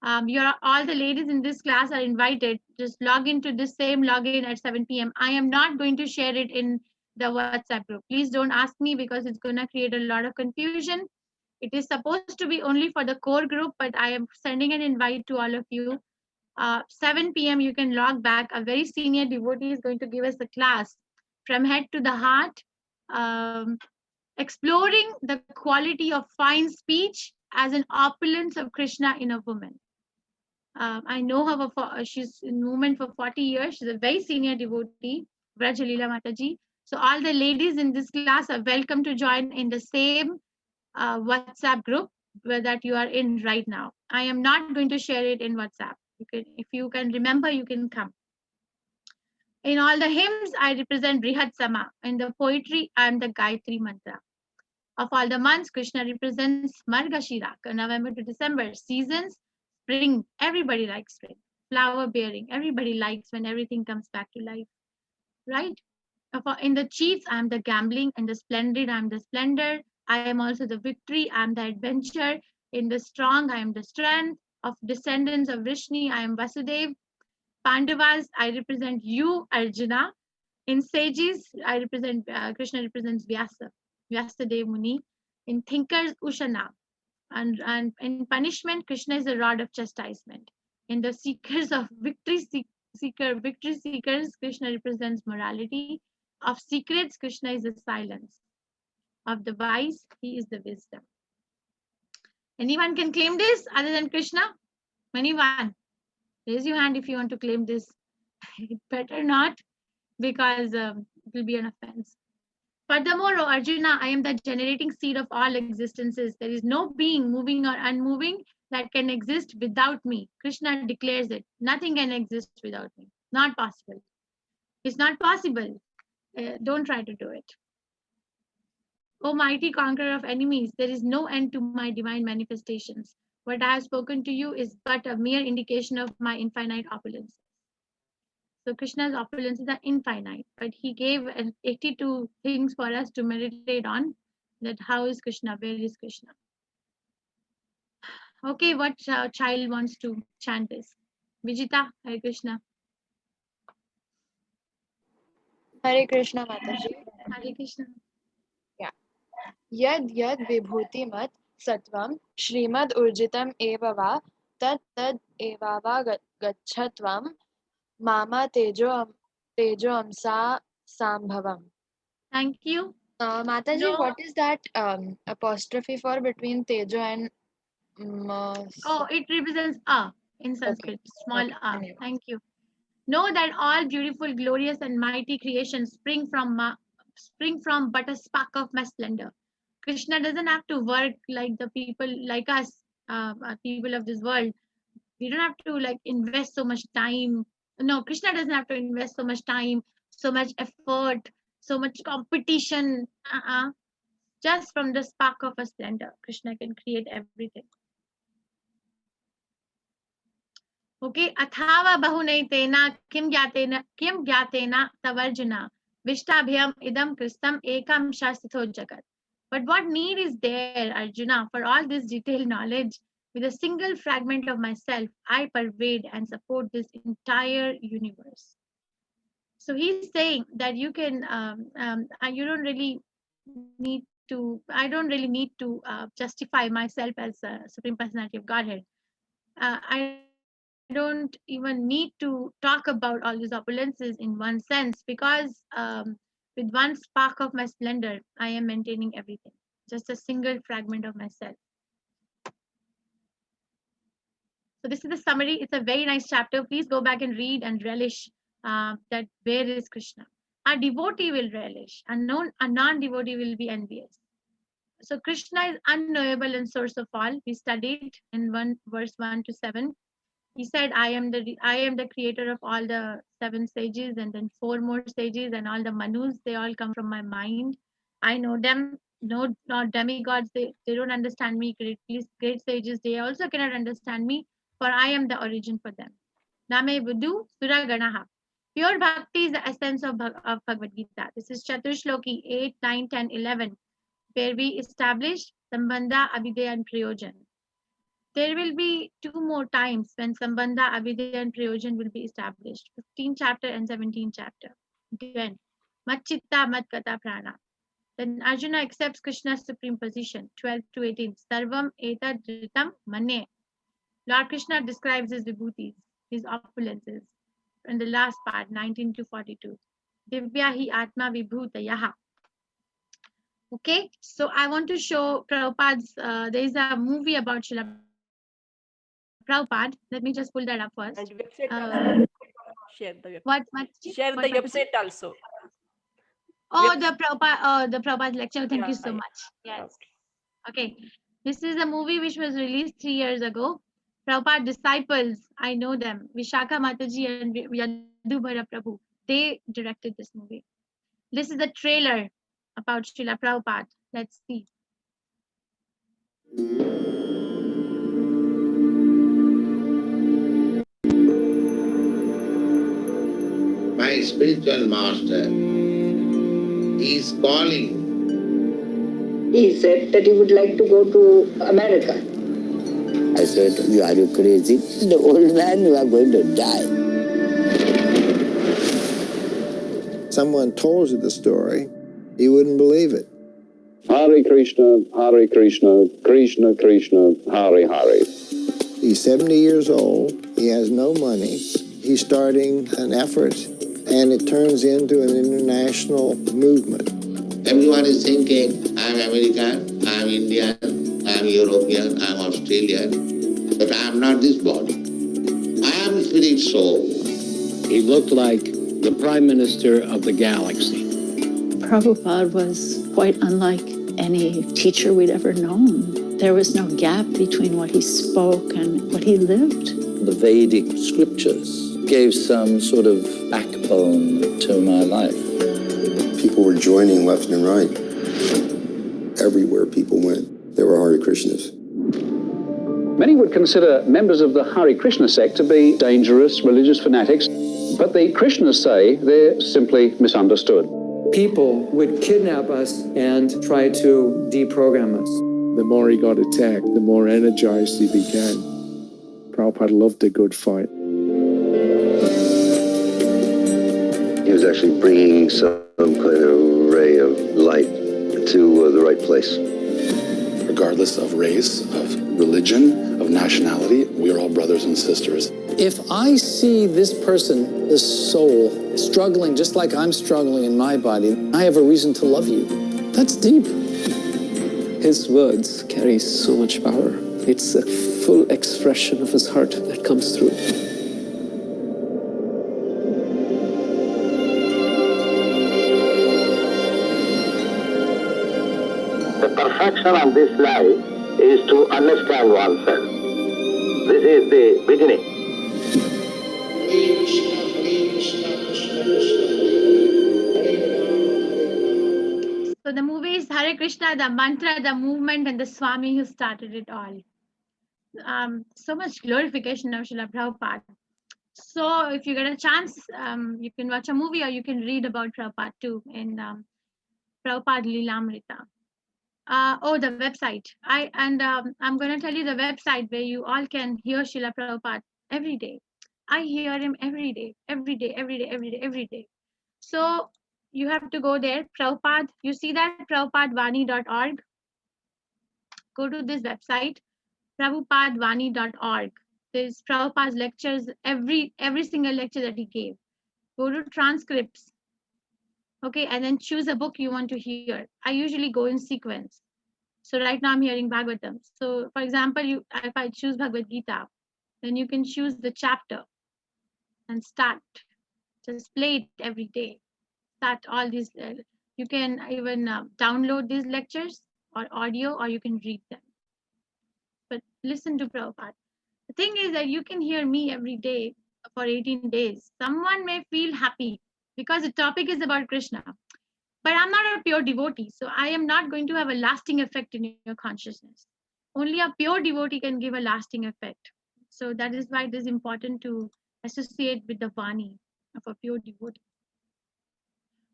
All the ladies in this class are invited. Just log into this same login at 7 p.m. I am not going to share it in the WhatsApp group. Please don't ask me because it's going to create a lot of confusion. It is supposed to be only for the core group, but I am sending an invite to all of you. 7 p.m. you can log back. A very senior devotee is going to give us a class from head to the heart. Exploring the quality of fine speech as an opulence of Krishna in a woman. I know her, she's in woman for 40 years. She's a very senior devotee, Vrajalila Mataji. So all the ladies in this class are welcome to join in the same WhatsApp group that you are in right now. I am not going to share it in WhatsApp. If you can remember, you can come. In all the hymns, I represent Brihat Sama. In the poetry, I am the Gayatri Mantra. Of all the months, Krishna represents Margashira, November to December. Seasons, spring, everybody likes spring. Flower bearing, everybody likes when everything comes back to life, right? In the chiefs, I am the gambling. In the splendid, I am the splendor. I am also the victory, I am the adventure. In the strong, I am the strength. Of descendants of Vrishni, I am Vasudev. Pandavas, I represent you, Arjuna. In sages, I represent Krishna represents Vyasa, Vyasadev Muni. In thinkers, Ushana. And in punishment, Krishna is the rod of chastisement. In the seekers of victory seekers, Krishna represents morality. Of secrets, Krishna is the silence. Of the wise, he is the wisdom. Anyone can claim this other than Krishna? Anyone? Raise your hand if you want to claim this. Better not, because it will be an offense. Furthermore, O Arjuna, I am the generating seed of all existences. There is no being, moving or unmoving, that can exist without me. Krishna declares it. Nothing can exist without me. Not possible. It's not possible. Don't try to do it. O mighty conqueror of enemies, there is no end to my divine manifestations. What I have spoken to you is but a mere indication of my infinite opulence. So Krishna's opulences are infinite, but he gave 82 things for us to meditate on. That how is Krishna, where is Krishna? Okay, what child wants to chant this? Vijita, Hare Krishna. Hare Krishna Mataji. Hare Krishna. Yeah. Yad yad vibhuti mat satvam Srimad urjitam eva va tad tad eva va gachatvam mama tejo amsa sambhavam. Thank you. Mataji, No. what is that apostrophe for between tejo and Oh, it represents a in Sanskrit, small a. Thank you. Know that all beautiful, glorious, and mighty creations spring from spring from but a spark of my splendor. Krishna doesn't have to work like the people like us, people of this world. We don't have to like invest so much time. No, Krishna doesn't have to invest so much time, so much effort, so much competition. Just from the spark of a splendor, Krishna can create everything. Okay, athava bahunaitena kim gyatena tavarjuna vishtabhyam idam kristam ekam shastito jagat. But what need is there, Arjuna, for all this detailed knowledge? With a single fragment of myself, I pervade and support this entire universe. So he's saying that you can, you don't really need to, I don't really need to justify myself as a Supreme Personality of Godhead. I don't even need to talk about all these opulences in one sense, because with one spark of my splendor, I am maintaining everything. Just a single fragment of myself. So this is the summary. It's a very nice chapter. Please go back and read and relish that where is Krishna. A devotee will relish, a non-devotee will be envious. So Krishna is unknowable and source of all. We studied in verse 1 to 7. He said, I am the creator of all the 7 sages, and then 4 more sages, and all the manus, they all come from my mind. I know them. No, not demigods, they don't understand me. Great sages, they also cannot understand me, for I am the origin for them. Name Buddhu Sura Ganaha. Pure bhakti is the essence of Bhagavad Gita. This is Chaturshloki 8, 9, 10, 11, where we established Sambandha, Abhidheya, and Prayojan. There will be 2 more times when Sambandha, Abhidheya, and Prayojan will be established. 15th chapter and 17th chapter. Again, Matchitta Matkata Prana. Then Arjuna accepts Krishna's supreme position. 12 to 18. Sarvam Etad Ritam Mane. Lord Krishna describes his vibhutis, his opulences. In the last part, 19 to 42. Divya hi Atma Vibhutayaha. Okay, so I want to show Prabhupada's, there is a movie about Srila Prabhupada. Let me just pull that up first. And website also. Share the website. What? Share the website also. Oh, the Prabhupada lecture. Thank you so Yeah. much. Yes. Okay. This is a movie which was released 3 years ago. Prabhupada disciples, I know them. Vishakha Mataji and Yadubhara Prabhu. They directed this movie. This is the trailer about Srila Prabhupada. Let's see. My spiritual master is calling. He said that he would like to go to America. I said, are you crazy? The old man, you are going to die. Someone told you the story, you wouldn't believe it. Hare Krishna, Krishna Krishna, Hare Hare. He's 70 years old, he has no money, he's starting an effort, and it turns into an international movement. Everyone is thinking, I'm American, I'm Indian, I'm European, I'm Australian, but I'm not this body. I am spirit soul. He looked like the Prime Minister of the galaxy. Prabhupada was quite unlike any teacher we'd ever known. There was no gap between what he spoke and what he lived. The Vedic scriptures gave some sort of backbone to my life. People were joining left and right. Everywhere people went, there were Hare Krishnas. Many would consider members of the Hare Krishna sect to be dangerous religious fanatics, but the Krishnas say they're simply misunderstood. People would kidnap us and try to deprogram us. The more he got attacked, the more energized he became. Prabhupada loved a good fight. He was actually bringing some kind of ray of light to the right place. Regardless of race, of religion, of nationality, we are all brothers and sisters. If I see this person, this soul, struggling just like I'm struggling in my body, I have a reason to love you. That's deep. His words carry so much power. It's a full expression of his heart that comes through. perfection of this life is to understand oneself. This is the beginning. So the movie is Hare Krishna, the mantra, the movement, and the Swami who started it all. So much glorification of Srila Prabhupada. So if you get a chance, you can watch a movie or you can read about Prabhupada too in Prabhupada Lilamrita. The website. I'm going to tell you the website where you all can hear Srila Prabhupada every day. I hear him every day. So you have to go there, Prabhupada. You see that prabhupadvani.org. Go to this website, prabhupadvani.org. There's Prabhupada's lectures, every single lecture that he gave. Go to transcripts. Okay, and then choose a book you want to hear. I usually go in sequence. So right now I'm hearing Bhagavatam. So for example, if I choose Bhagavad Gita, then you can choose the chapter and start. Just play it every day. Start all these. You can even download these lectures or audio, or you can read them. But listen to Prabhupada. The thing is that you can hear me every day for 18 days. Someone may feel happy because the topic is about Krishna. But I'm not a pure devotee, so I am not going to have a lasting effect in your consciousness. Only a pure devotee can give a lasting effect. So that is why it is important to associate with the Vani of a pure devotee.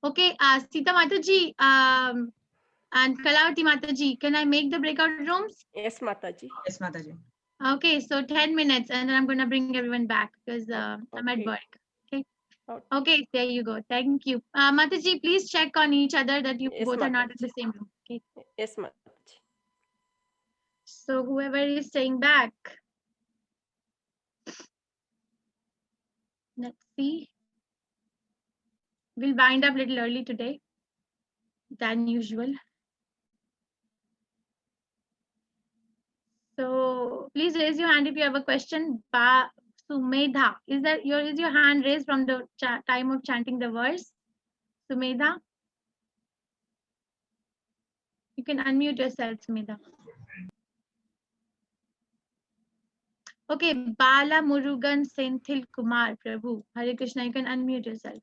Okay, Sita Mataji and Kalavati Mataji, can I make the breakout rooms? Yes, Mataji. Yes, Mataji. Okay, so 10 minutes and then I'm going to bring everyone back because I'm at work. Okay. Okay, there you go. Thank you. Mataji, please check on each other that you both are not in the same room. Okay. Yes, Mataji. So whoever is staying back, let's see. We'll wind up a little early today than usual. So please raise your hand if you have a question. Sumedha, is your hand raised from the time of chanting the verse? Sumedha, you can unmute yourself, Sumedha. Okay, Bala Murugan Senthil Kumar Prabhu. Hare Krishna, you can unmute yourself.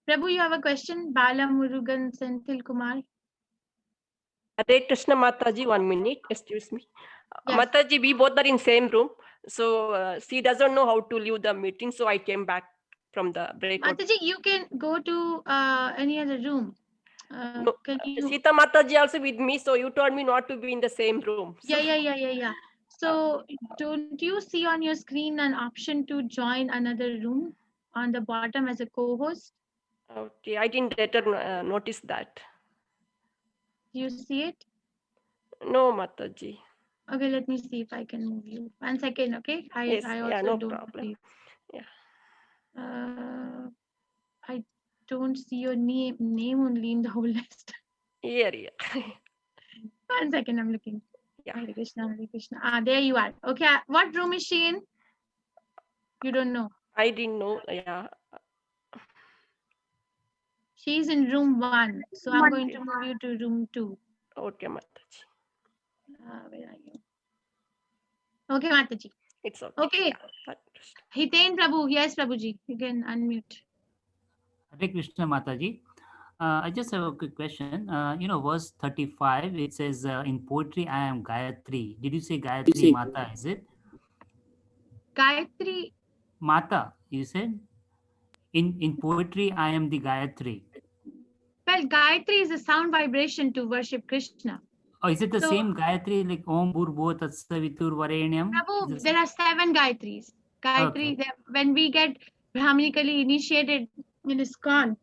Prabhu, you have a question? Bala Murugan Senthil Kumar. Hare Krishna Mataji, 1 minute, excuse me. Yes. Mataji, we both are in same room. So she doesn't know how to leave the meeting. So I came back from the breakout. Mataji, you can go to any other room. No, Can you... Sita Mataji also with me. So you told me not to be in the same room. So... Yeah. So don't you see on your screen an option to join another room on the bottom as a co-host? Okay, I didn't later notice that. Do you see it? No, Mataji. Okay, let me see if I can move you. 1 second, okay? Yes, I also yeah, no don't problem. see. Yeah. I don't see your name only in the whole list. Yeah. 1 second, I'm looking. Yeah. Hare Krishna. There you are. Okay, what room is she in? You don't know. I didn't know. Yeah. She's in room 1. So I'm going to move you to room 2. Okay, Mataji. Where are you? Okay, Mataji. It's okay. Okay. Yeah. Hiten Prabhu. Yes, Prabhuji. You can unmute. Hare Krishna Mataji. I just have a quick question. Verse 35, it says, in poetry, I am Gayatri. Did you say Gayatri Mata, is it? Gayatri. Mata, you said? In poetry, I am the Gayatri. Well, Gayatri is a sound vibration to worship Krishna. Oh, is it the same Gayatri like Om Bhurbo Tatsavitur Varenyam? Prabhu, there are 7 Gayatris. Gayatri, okay. When we get Brahmanically initiated in ISKCON,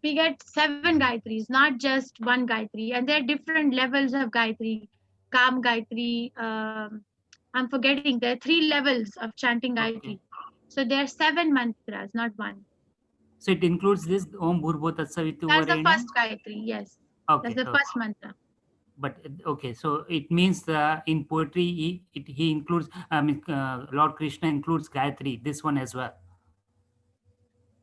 we get 7 Gayatris, not just 1 Gayatri. And there are different levels of Gayatri. Kam Gayatri, I'm forgetting, there are 3 levels of chanting Gayatri. Okay. So there are 7 mantras, not 1. So it includes this Om Bhurbo Tatsavitur Varenyam? That's the first Gayatri, yes. Okay. That's the first mantra. But okay, so it means in poetry, he includes, Lord Krishna includes Gayatri, this one as well.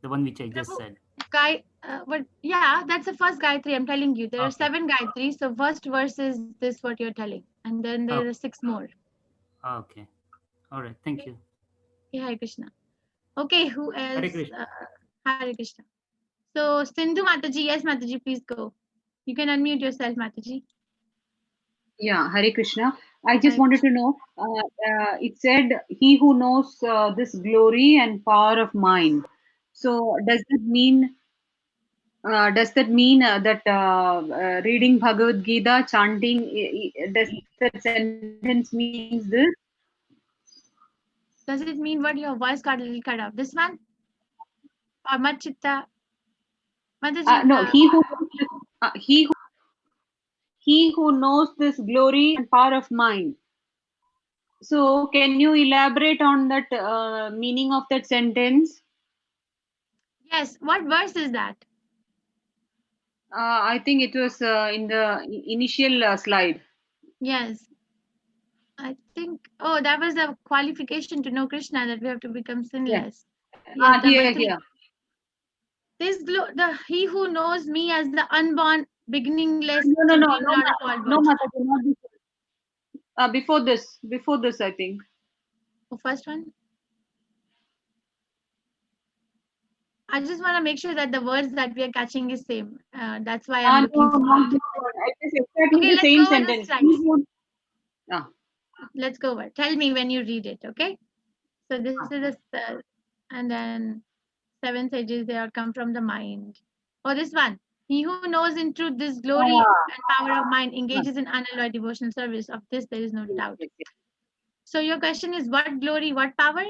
The one which I just said. But yeah, that's the first Gayatri I'm telling you. There are 7 Gayatris. So first verse is this what you're telling. And then there are 6 more. Okay. All right. Thank you. Okay, Hare Krishna. Okay, who else? Hare Krishna. Hare Krishna. So Sindhu Mataji, yes Mataji, please go. You can unmute yourself, Mataji. Yeah, Hare Krishna. I just wanted to know, it said, he who knows this glory and power of mine. So does that mean that reading Bhagavad Gita, chanting, does that sentence means this? Does it mean what? Your voice got a little cut off? This one? Or Machitta? Mataji, No, he who knows this glory and power of mine. So can you elaborate on that meaning of that sentence? Yes. What verse is that? I think it was in the initial slide. Yes. I think, oh, that was the qualification to know Krishna, that we have to become sinless. Yes, Here. He who knows me as the unborn, beginningless, No, Supreme Lord of all worlds. Mataji, not before. Before this, I think. The first one? I just want to make sure that the words that we are catching is same. That's why I'm looking for it. It is exactly the same sentence. Let's go over. Tell me when you read it, okay? So this is the, and then 7 sages, they are come from the mind. Oh, this one. He who knows in truth this glory and power of mind engages in unalloyed devotional service. Of this, there is no doubt. So your question is, what glory, what power?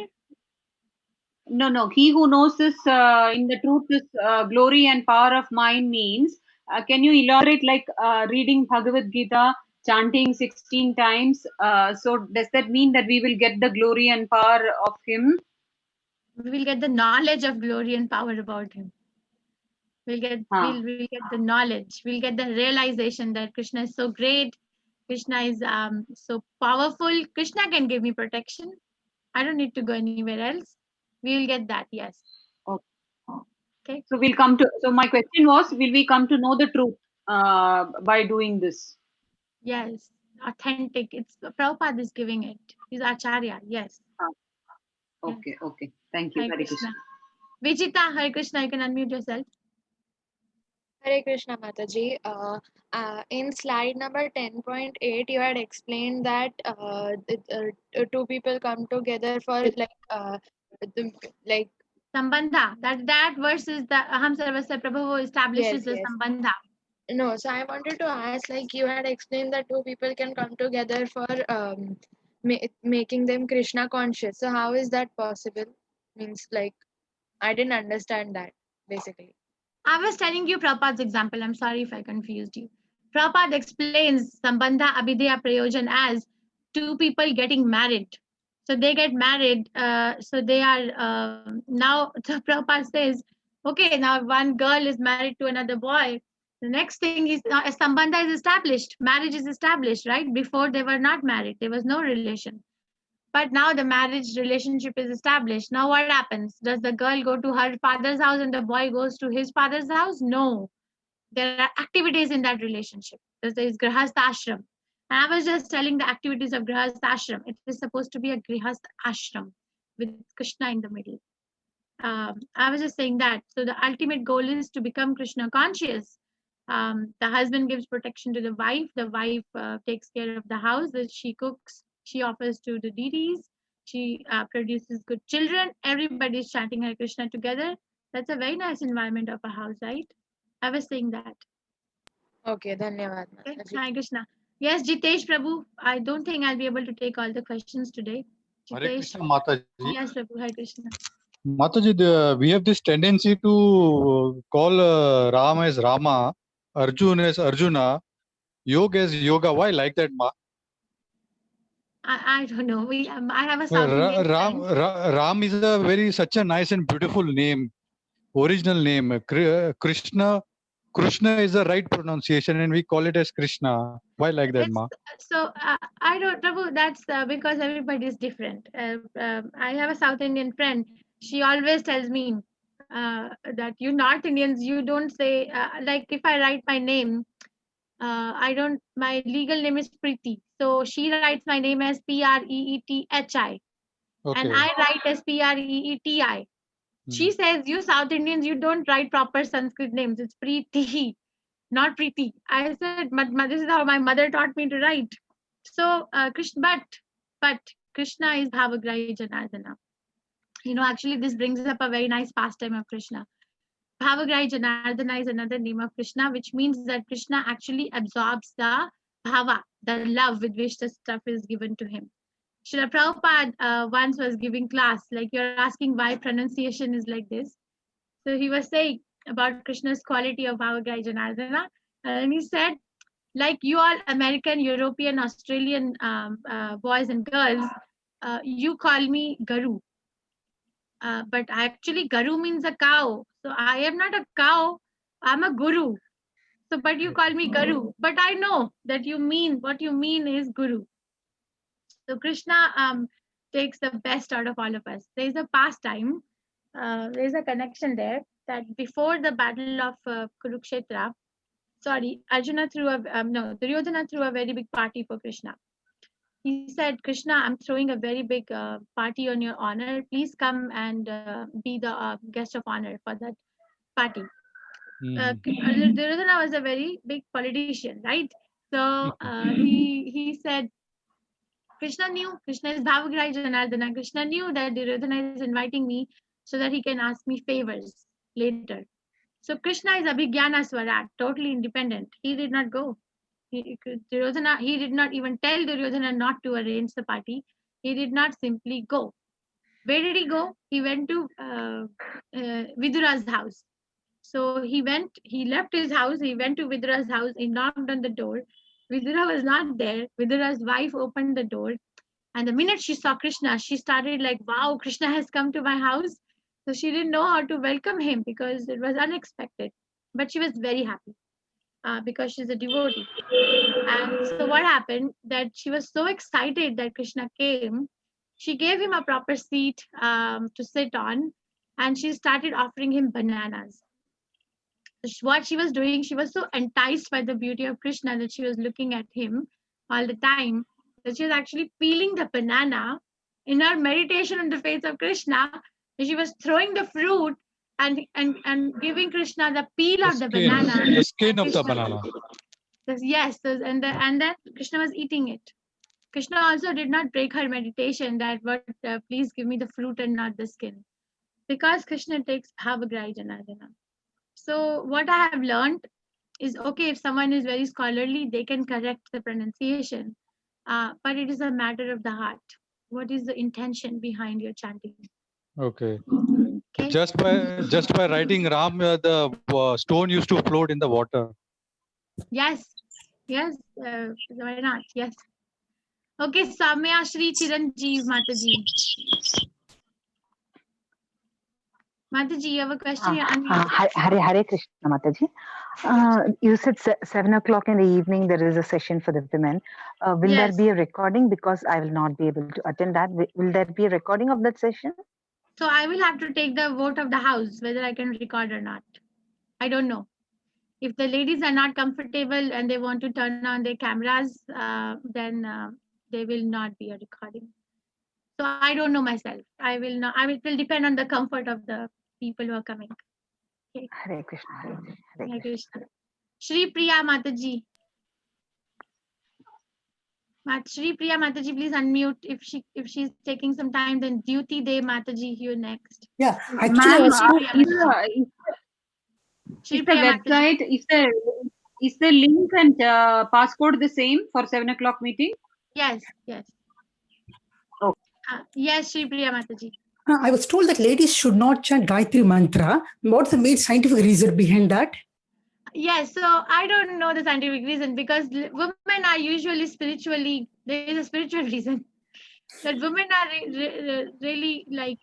No. He who knows this in the truth, this glory and power of mind means, can you elaborate, like reading Bhagavad Gita, chanting 16 times? So does that mean that we will get the glory and power of him? We will get the knowledge of glory and power about him. We'll get the knowledge. We'll get the realization that Krishna is so great. Krishna is so powerful. Krishna can give me protection. I don't need to go anywhere else. We will get that. Yes. Okay. So we'll come to. So my question was, will we come to know the truth by doing this? Yes. Authentic. It's Prabhupada is giving it. He's Acharya. Yes. Okay. Okay. Thank you. Hare Krishna. Vijita, Hare Krishna. You can unmute yourself. Hare Krishna Mataji. In slide number 10.8, you had explained that two people come together for like Sambandha. That verse is the Aham Sarvasya Prabhu establishes the Sambandha. No, so I wanted to ask, like you had explained that two people can come together for making them Krishna conscious. So how is that possible? Means like I didn't understand that basically. I was telling you Prabhupada's example. I'm sorry if I confused you. Prabhupada explains Sambandha Abhidya Prayojan as two people getting married. So they get married. So they are now. So Prabhupada says, okay, now one girl is married to another boy. The next thing is Sambandha is established. Marriage is established, right? Before they were not married. There was no relation. But now the marriage relationship is established. Now what happens? Does the girl go to her father's house and the boy goes to his father's house? No. There are activities in that relationship. There is Grihastha Ashram. And I was just telling the activities of Grihastha Ashram. It is supposed to be a Grihastha Ashram with Krishna in the middle. I was just saying that. So the ultimate goal is to become Krishna conscious. The husband gives protection to the wife. The wife takes care of the house. She cooks. She offers to the deities. She produces good children. Everybody is chanting Hare Krishna together. That's a very nice environment of a house, right? I was saying that. Okay, dhanyawad. Okay, Hare Krishna. Yes, Jitesh Prabhu. I don't think I'll be able to take all the questions today. Hare Jitesh. Krishna, Mataji. Yes, Prabhu. Hare Krishna. Mataji, we have this tendency to call Ram as Rama, Arjuna as Arjuna, Yoga as Yoga. Why like that, Ma? I don't know. I have a South Indian friend. Ram is such a nice and beautiful name, original name. Krishna is the right pronunciation, and we call it as Krishna. Why like that, Ma? So I don't, Prabhu. That's because everybody is different. I have a South Indian friend. She always tells me, that you North Indians, you don't say, like if I write my name, my legal name is Preeti. So she writes my name as Preethi. And I write as Preeti. She says, you South Indians, you don't write proper Sanskrit names. It's Preeti, not Preeti. I said, this is how my mother taught me to write. So, Krishna, but Krishna is Bhavagrahi Janardana. Actually, this brings up a very nice pastime of Krishna. Bhavagrahi Janardana is another name of Krishna, which means that Krishna actually absorbs the bhava, the love with which the stuff is given to him. Srila Prabhupada once was giving class, like you're asking why pronunciation is like this. So he was saying about Krishna's quality of Bhavagrahi Janardana, and he said, like you all American, European, Australian boys and girls, you call me Garu. But actually Garu means a cow. So I am not a cow, I'm a guru. So, but you call me Garu. But I know that what you mean is Guru. So Krishna takes the best out of all of us. There's a pastime, there's a connection there that before the battle of Kurukshetra, Duryodhana threw a very big party for Krishna. He said, Krishna, I'm throwing a very big party on your honor. Please come and be the guest of honor for that party. Duryodhana was a very big politician, right? So he said, Krishna is Bhavagrahi Janardana. Krishna knew that Duryodhana is inviting me so that he can ask me favors later. So Krishna is Abhigyana Swarat, totally independent. He did not go. He did not even tell Duryodhana not to arrange the party. He did not simply go. Where did he go? He went to Vidura's house. So he left his house, he went to Vidura's house, he knocked on the door. Vidura was not there. Vidura's wife opened the door. And the minute she saw Krishna, she started like, wow, Krishna has come to my house. So she didn't know how to welcome him because it was unexpected. But she was very happy because she's a devotee. And so what happened, that she was so excited that Krishna came, she gave him a proper seat to sit on, and she started offering him bananas. What she was doing, she was so enticed by the beauty of Krishna that she was looking at him all the time, that she was actually peeling the banana in her meditation on the face of Krishna. She was throwing the fruit and giving Krishna the peel of the banana. The skin of the banana. Yes, and then Krishna was eating it. Krishna also did not break her meditation that please give me the fruit and not the skin, because Krishna takes Bhavagrahi Janardana. So what I have learned is, okay, if someone is very scholarly, they can correct the pronunciation, but it is a matter of the heart. What is the intention behind your chanting? Okay. Just by writing Ram, the stone used to float in the water. Yes, why not? Yes. Okay, Samya Shri Chiranjeev Mataji. Mataji, you have a question? Hare Krishna, Mataji. You said 7 o'clock in the evening there is a session for the women. Will there be a recording? Because I will not be able to attend that. Will there be a recording of that session? So I will have to take the vote of the house whether I can record or not. I don't know. If the ladies are not comfortable and they want to turn on their cameras, then there will not be a recording. So I don't know myself. It will depend on the comfort of the people who are coming. Okay. Hare Krishna. Hare Krishna. Shri Priya Mataji. Shri Priya Mataji, please unmute. If she's taking some time, then Duty Day Mataji, you next. Yeah, actually, is the website, is the link and passcode the same for 7 o'clock meeting? Yes. Oh. Yes, Shri Priya Mataji. I was told that ladies should not chant Gayatri mantra. What's the main scientific reason behind that? Yes, so I don't know the scientific reason, because women are usually there is a spiritual reason. That women are really like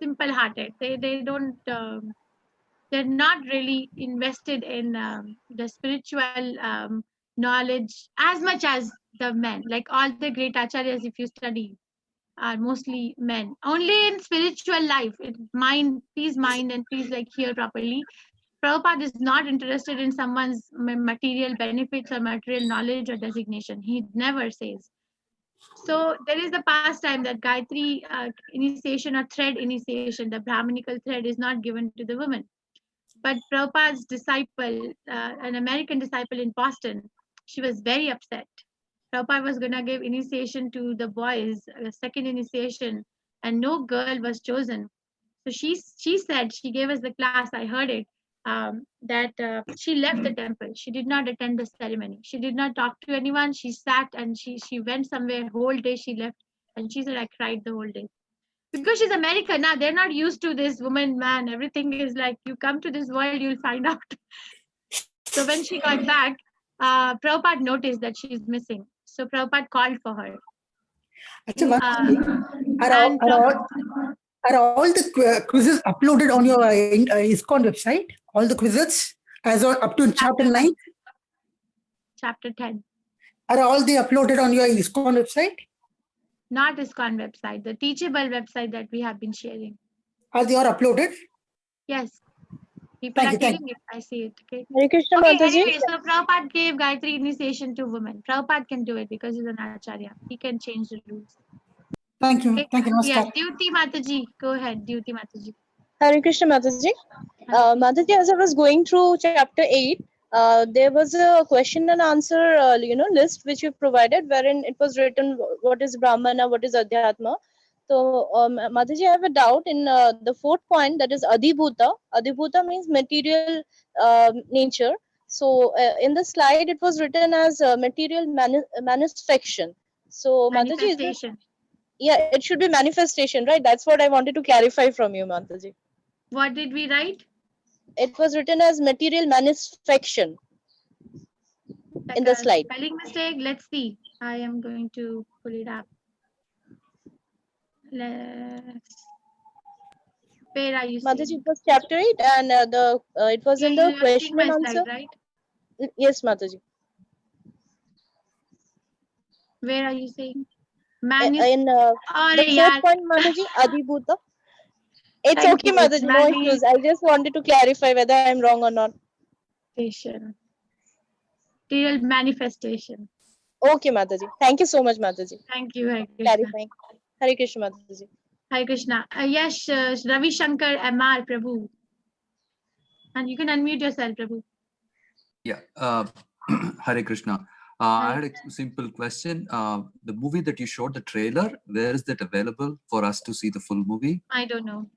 simple-hearted. They don't, they're not really invested in the spiritual knowledge as much as the men. Like all the great acharyas, if you study, are mostly men. Only in spiritual life, please mind and please like hear properly. Prabhupada is not interested in someone's material benefits or material knowledge or designation. He never says. So there is a pastime that Gayatri initiation or thread initiation, the Brahminical thread, is not given to the women. But Prabhupada's disciple, an American disciple in Boston, she was very upset. Prabhupada was going to give initiation to the boys, a second initiation, and no girl was chosen. So she said, she gave us the class, I heard it, that she left the temple. She did not attend the ceremony. She did not talk to anyone. She sat and she went somewhere whole day. She left and she said, I cried the whole day. Because she's American now, they're not used to this woman, man. Everything is like, you come to this world, you'll find out. So when she got back, Prabhupada noticed that she's missing. So Prabhupada called for her. Are all the quizzes uploaded on your ISKCON website? All the quizzes as of up to chapter 9? Chapter 10. Are all they uploaded on your ISKCON website? Not ISKCON website, the Teachable website that we have been sharing. Are they all uploaded? Yes. People are telling it. I see it. Okay. Hare Krishna, Okay, Mataji. anyway, so Prabhupada gave Gayatri initiation to women. Prabhupada can do it because he's an Acharya. He can change the rules. Thank you. Okay. Thank you. Namaskar. Yes, Dyuti Mataji. Go ahead, Dyuti Mataji. Hare Krishna, Mataji. Mataji, as I was going through chapter 8, there was a question and answer, list which you provided, wherein it was written what is Brahmana, what is Adhyatma. So, Mataji, I have a doubt in the fourth point, that is Adhibhuta. Adhibhuta means material nature. So, in the slide, it was written as material manifestation. So, Mataji, is it? Yeah, it should be manifestation, right? That's what I wanted to clarify from you, Mataji. What did we write? It was written as material manifestation in the slide. Spelling mistake. Let's see. I am going to pull it up. Where are you? Mataji, it was chapter 8 and it was in the question and answer. Slide, right? Yes, Mataji. Where are you saying? In the fourth point, Mataji, Adhibhuta. It's Thank okay, you. Mataji, no issues. I just wanted to clarify whether I'm wrong or not. Material manifestation. Okay, Mataji. Thank you so much, Mataji. Thank you, Hare Krishna. Clarifying. Hare Krishna, Mataji. Hare Krishna. Yes, Ravi Shankar MR Prabhu. And you can unmute yourself, Prabhu. Yeah. Hare Krishna. I had a simple question. The movie that you showed, the trailer, where is that available for us to see the full movie? I don't know.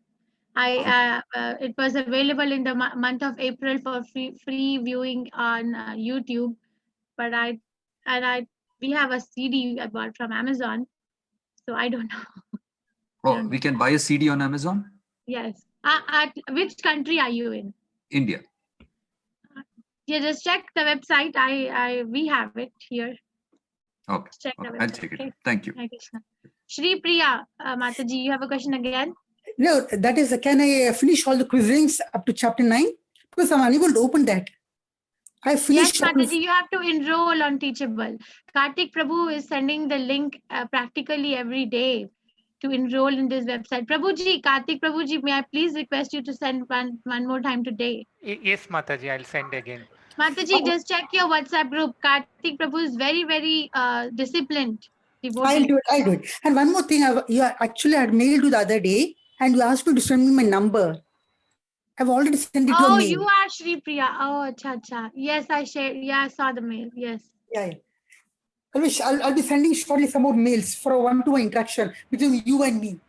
It was available in the month of April for free viewing on YouTube, but we have a CD I bought from Amazon, so I don't know. Oh, we can buy a CD on Amazon? Yes. Which country are you in? India. Yeah, just check the website. We have it here. Okay. Check the website. I'll check it. Thank you. Shri Priya Mataji, you have a question again? No, that is, can I finish all the quizzings up to chapter 9? Because I'm unable to open that. I finished. Yes, Mataji, you have to enroll on Teachable. Kartik Prabhu is sending the link practically every day to enroll in this website. Prabhuji, Kartik Prabhuji, may I please request you to send one more time today? Yes, Mataji, I'll send again. Mataji, just check your WhatsApp group. Kartik Prabhu is very, very disciplined. I'll do it. And one more thing, you actually had mailed you the other day, and you asked me to send me my number. I've already sent it to a mail. Oh, you are Shri Priya. Oh, acha. Yes, I shared. Yeah, I saw the mail. Yes. Yeah. I'll be sending shortly some more mails for a one-to-one interaction between you and me.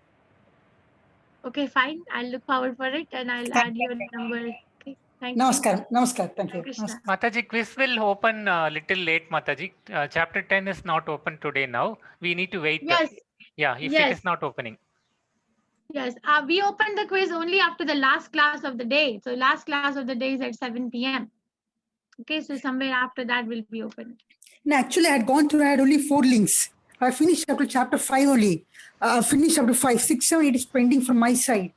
Okay, fine. I'll look forward for it, and I'll add your number. Okay. Thank you. Namaskar. Thank you. Mataji, quiz will open a little late, Mataji. Chapter 10 is not open today now. We need to wait. Yes. If it is not opening. Yes, we opened the quiz only after the last class of the day. So last class of the day is at 7 p.m. Okay, so somewhere after that will be opened. No, actually, I had only 4 links. I finished up to chapter 5 only. Finished up to 5, 6, 7, 8 is pending from my side.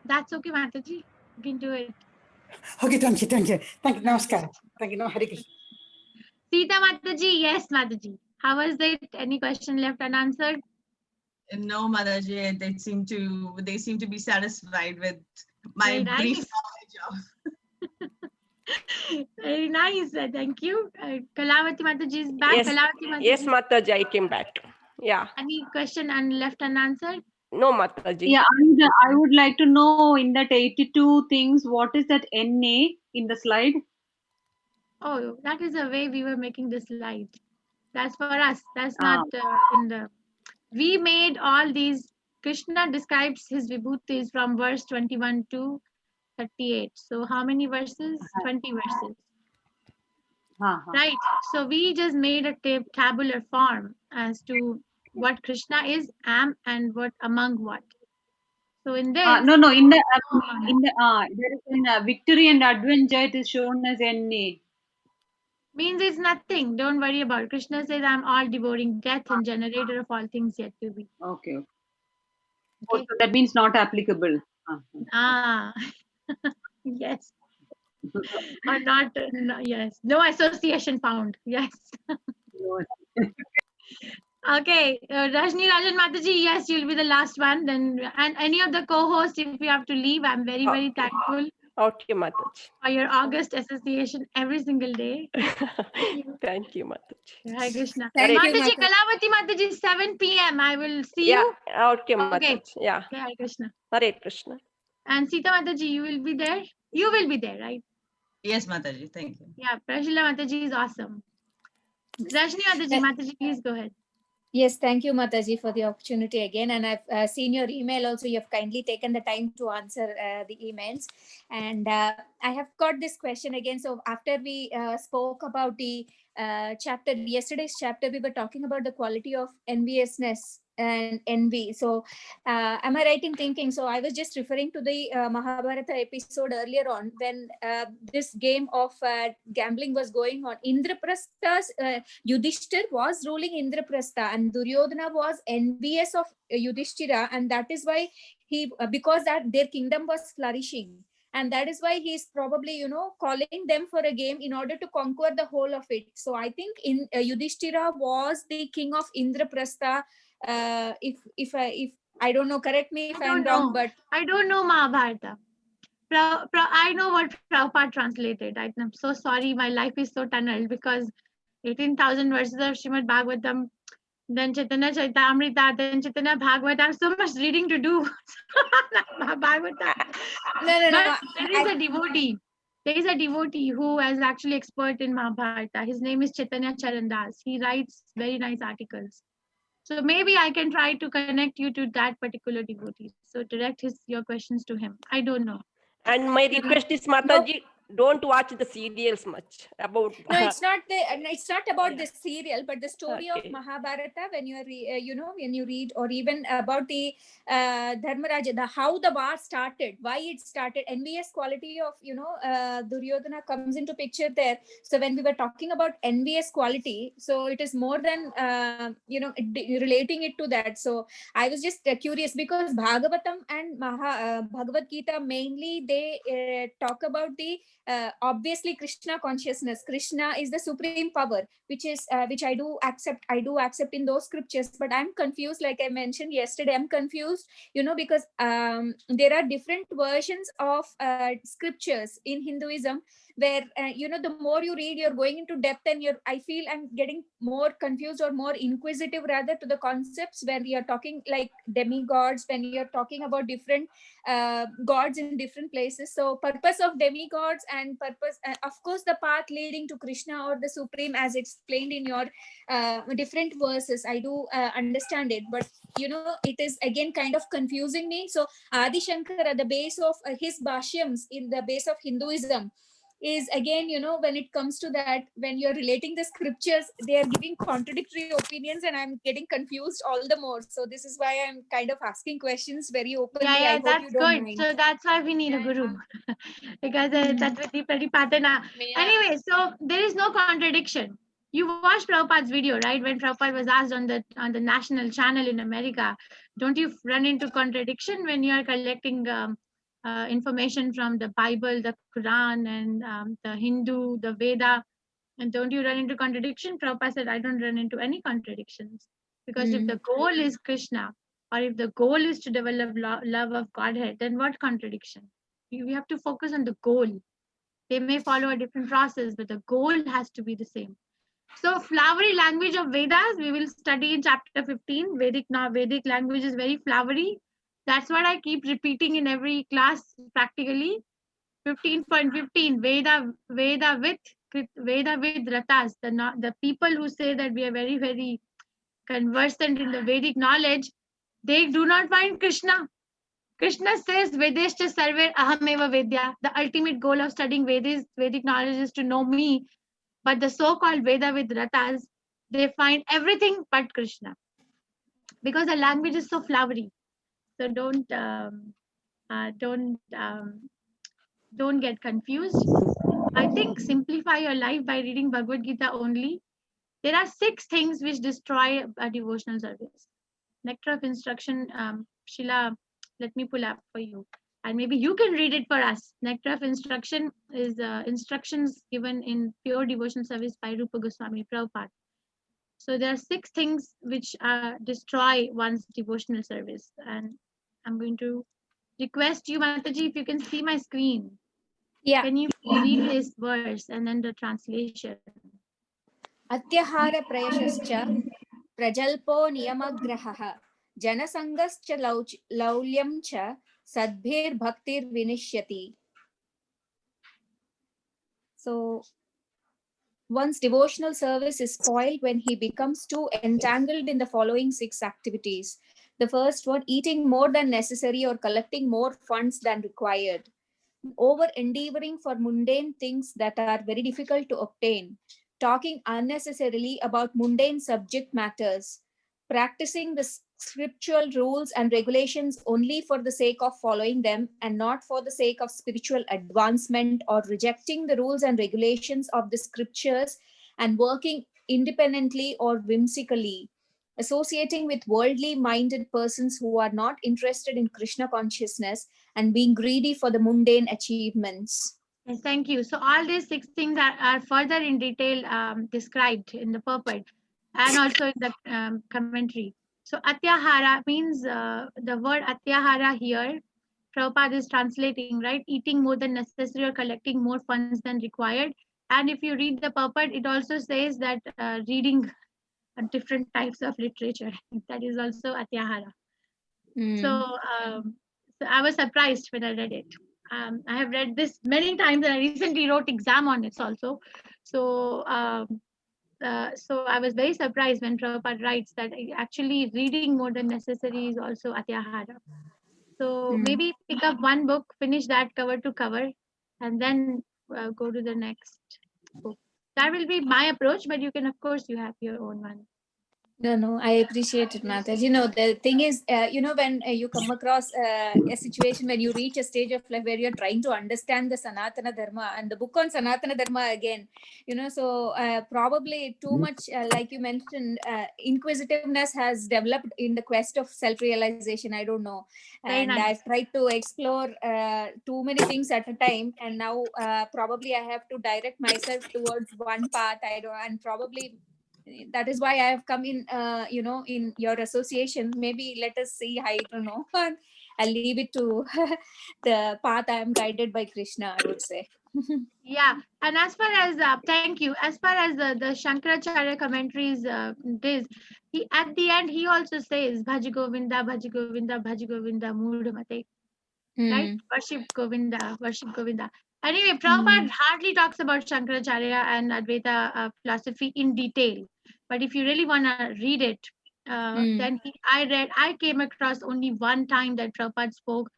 That's okay, Mataji. You can do it. Okay, thank you. Namaskar. Thank you. No, Hare Krishna. Sita Mataji, yes, Mataji. How was it? Any question left unanswered? No, Mataji, they seem to be satisfied with my Very brief nice. knowledge of. Very nice. Thank you. Kalavati Mataji is back. Yes, Kalavati Mataji. yes, Mataji, I came back. Yeah. Any question and left unanswered? No, Mataji. Yeah, I would like to know in that 82 things, what is that NA in the slide? Oh, that is the way we were making the slide. That's for us. That's not in the. We made all these. Krishna describes his vibhutis from verse 21 to 38. So how many verses? 20 verses. Right. So we just made a tabular form as to what Krishna is, am, and what among what. So in this. No. In the there is in victory and adventure, it is shown as NA. Means it's nothing. Don't worry about it. Krishna says, I'm all devouring death and generator of all things yet to be. Okay. Oh, so that means not applicable. Yes. Or not, no, yes. No association found. Yes. Okay. Rajni Rajan Mataji, yes, you'll be the last one. Then, and any of the co-hosts, if you have to leave, I'm very, very thankful. Okay, Mataji. For your August association every single day. Thank you, Mataji. Hare Krishna. Thank you, Mataji, Kalavati Mataji, 7 p.m. I will see you. Okay, Mataji. Yeah. Okay, Hare Krishna. Hare Krishna. And Sita Mataji, you will be there? You will be there, right? Yes, Mataji. Thank you. Yeah, Prashila Mataji is awesome. Rajni Mataji, please go ahead. Yes, thank you, Mataji, for the opportunity again. And I've seen your email also. You have kindly taken the time to answer the emails. And I have got this question again. So after we spoke about the chapter, yesterday's chapter, we were talking about the quality of enviousness and envy. So am I right in thinking? So I was just referring to the Mahabharata episode earlier on when this game of gambling was going on. Indraprastha's Yudhishthir was ruling Indraprastha and Duryodhana was envious of Yudhishthira, and that is why he because that their kingdom was flourishing. And that is why he's probably, calling them for a game in order to conquer the whole of it. So I think Yudhishthira was the king of Indraprastha. If I don't know, correct me if I'm wrong, but I don't know Mahabharata. I know what Prabhupada translated. I'm so sorry. My life is so tunneled because 18,000 verses of Srimad Bhagavatam, then Chaitanya Charitamrita, then Chaitanya Bhagavata. I have so much reading to do. Bhagavata. No. There is a devotee. There is a devotee who is actually expert in Mahabharata. His name is Chaitanya Charandas. He writes very nice articles. So maybe I can try to connect you to that particular devotee. So direct your questions to him. I don't know. And my request is, Mataji, don't watch the serials much about. No, it's not about the serial, but the story of Mahabharata. When you are, when you read, or even about the Dharmaraja, how the war started, why it started, envious quality of Duryodhana comes into picture there. So when we were talking about envious quality, so it is more than relating it to that. So I was just curious because Bhagavatam and Bhagavad Gita mainly they talk about the obviously Krishna consciousness. Krishna is the supreme power, which I do accept in those scriptures, but I'm confused, like I mentioned yesterday. I'm confused because there are different versions of scriptures in Hinduism where the more you read, you're going into depth, and I feel I'm getting more confused or more inquisitive rather to the concepts when you're talking like demigods, when you're talking about different gods in different places. So purpose of demigods and purpose, of course, the path leading to Krishna or the supreme, as explained in your different verses, I do understand it, but it is again kind of confusing me. So Adi Shankara, at the base of his bhashyams in the base of Hinduism, is again, when it comes to that, when you're relating the scriptures, they are giving contradictory opinions, and I'm getting confused all the more. So this is why I'm kind of asking questions very openly. Yeah, I hope that's you don't good. mind. So that's why we need a guru because Tatvati Pratipatana. Anyway, so there is no contradiction. You watched Prabhupada's video, right? When Prabhupada was asked on the national channel in America, don't you run into contradiction when you are collecting information from the Bible, the Quran, and the Hindu, the Veda? And don't you run into contradiction? Prabhupada said, I don't run into any contradictions. Because if the goal is Krishna, or if the goal is to develop love of Godhead, then what contradiction? We have to focus on the goal. They may follow a different process, but the goal has to be the same. So flowery language of Vedas, we will study in chapter 15. Vedic language is very flowery. That's what I keep repeating in every class practically. 15.15, Veda with ratas. The people who say that we are very, very conversant in the Vedic knowledge, they do not find Krishna. Krishna says, Vedeshcha sarver ahameva vedya. The ultimate goal of studying Vedic knowledge is to know me. But the so-called Veda with ratas, they find everything but Krishna. Because the language is so flowery. So don't get confused. I think simplify your life by reading Bhagavad Gita only. There are 6 things which destroy a devotional service. Nectar of Instruction, Sheila, let me pull up for you. And maybe you can read it for us. Nectar of Instruction is instructions given in pure devotional service by Rupa Goswami Prabhupada. So there are 6 things which destroy one's devotional service. And I'm going to request you, Mataji, if you can see my screen. Yeah. Can you read this verse and then the translation? Atyahara prayashascha prajalpo niyamagrahah janasangascha laulyam cha sadbhir bhaktir vinishyati. So one's devotional service is spoiled when he becomes too entangled in the following 6 activities. The first one, eating more than necessary or collecting more funds than required. Over endeavoring for mundane things that are very difficult to obtain. Talking unnecessarily about mundane subject matters. Practicing the scriptural rules and regulations only for the sake of following them and not for the sake of spiritual advancement, or rejecting the rules and regulations of the scriptures and working independently or whimsically. Associating with worldly minded persons who are not interested in Krishna consciousness and being greedy for the mundane achievements. Yes, thank you. So all these 6 things are further in detail described in the purport and also in the commentary. So atyahara means the word atyahara here, Prabhupada is translating, right? Eating more than necessary or collecting more funds than required. And if you read the purport, it also says that reading different types of literature, that is also atyahara. So I was surprised when I read it. I have read this many times and I recently wrote exam on it also. So I was very surprised when Prabhupada writes that actually reading more than necessary is also atyahara. So maybe pick up one book, finish that cover to cover, and then go to the next book. That will be my approach, but you can, of course, you have your own one. No, I appreciate it, Mataji. The thing is, when you come across a situation when you reach a stage of life where you're trying to understand the Sanatana Dharma and the book on Sanatana Dharma again, so probably too much, like you mentioned, inquisitiveness has developed in the quest of self-realization. I don't know. And I've tried to explore too many things at a time. And now probably I have to direct myself towards one path. And probably that is why I have come in, in your association. Maybe let us see. I don't know. I'll leave it to the path I am guided by Krishna, I would say. Yeah, and as far as thank you. As far as the Shankaracharya commentaries, he at the end he also says Bhaji Govinda, Bhaji Govinda, Bhaji Govinda, Mudhamate. Right? Worship Govinda, worship Govinda. Anyway, Prabhupada hardly talks about Shankaracharya and Advaita philosophy in detail. But if you really want to read it, then I came across only one time that Prabhupada spoke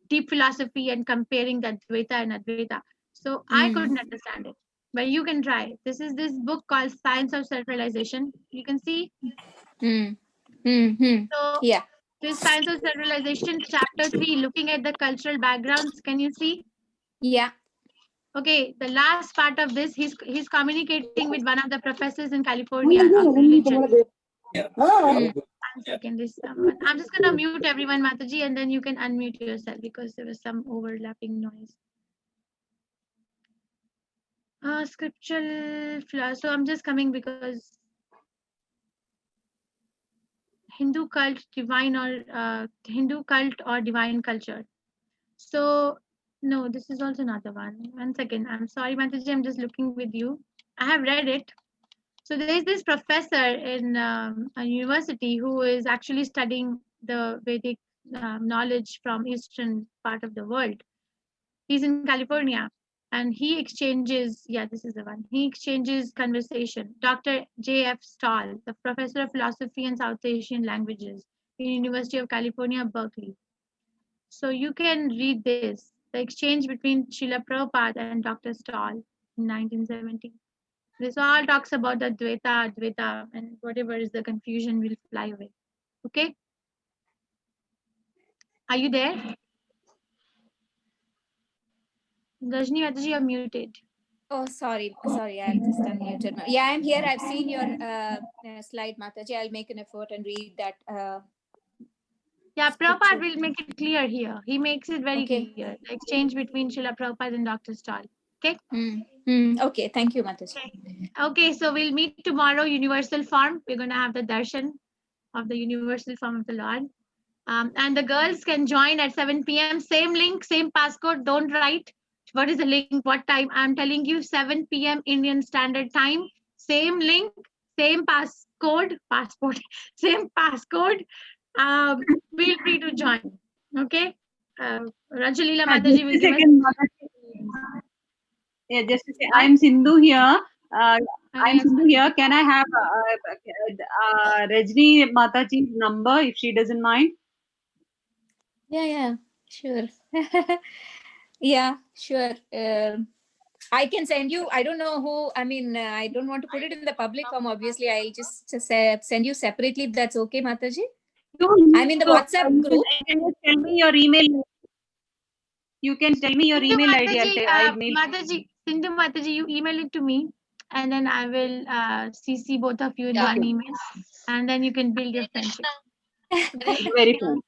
deep philosophy and comparing the Advaita and Advaita. So I couldn't understand it. But you can try. This is this book called Science of Self-Realization. You can see. So yeah. This Science of Self-Realization, chapter 3, looking at the cultural backgrounds. Can you see? Yeah. Okay, the last part of this, he's communicating with one of the professors in California of religion. One second, I'm just gonna mute everyone, Mataji, and then you can unmute yourself because there was some overlapping noise. Scriptural flow. So I'm just coming because Hindu cult, divine or Hindu cult or divine culture. So no, this is also not the one. One second. I'm sorry, Mataji. I'm just looking with you. I have read it. So there is this professor in a university who is actually studying the Vedic knowledge from eastern part of the world. He's in California, and he exchanges. Yeah, this is the one. He exchanges conversation. Dr. J.F. Stahl, the professor of philosophy and South Asian languages in University of California, Berkeley. So you can read this. The exchange between Srila Prabhupada and Dr. Stahl in 1970. This all talks about the Advaita, and whatever is the confusion will fly away. Okay? Are you there? Rajni Mataji, you're muted. Oh, sorry, I'll just unmuted. Yeah, I'm here. I've seen your slide, Mataji. I'll make an effort and read that. Yeah, Prabhupada will make it clear here. He makes it very clear. The exchange between Srila Prabhupada and Dr. Stahl. Okay? Okay, thank you, Mataji. Okay, so we'll meet tomorrow, universal form. We're going to have the darshan of the universal form of the Lord. And the girls can join at 7 p.m. Same link, same passcode. Don't write. What is the link? What time? I'm telling you 7 p.m. Indian Standard Time. Same link, same passcode, same passcode. Feel free to join. Okay? Rajalila Mataji will give us. Yeah, just to say, I'm Sindhu here. I'm Sindhu here. Can I have Rajni Mataji's number if she doesn't mind? Yeah, sure. Yeah, sure. I can send you. I don't know who. I mean, I don't want to put it in the public form. Obviously, I'll just send you separately if that's okay, Mataji. I'm in the WhatsApp group. You can just tell me your email. You can tell me your email ID. I'll mail. Mataji, Sindhu Mataji, you email it to me, and then I will CC both of you in one email, and then you can build your friendship. Very fun.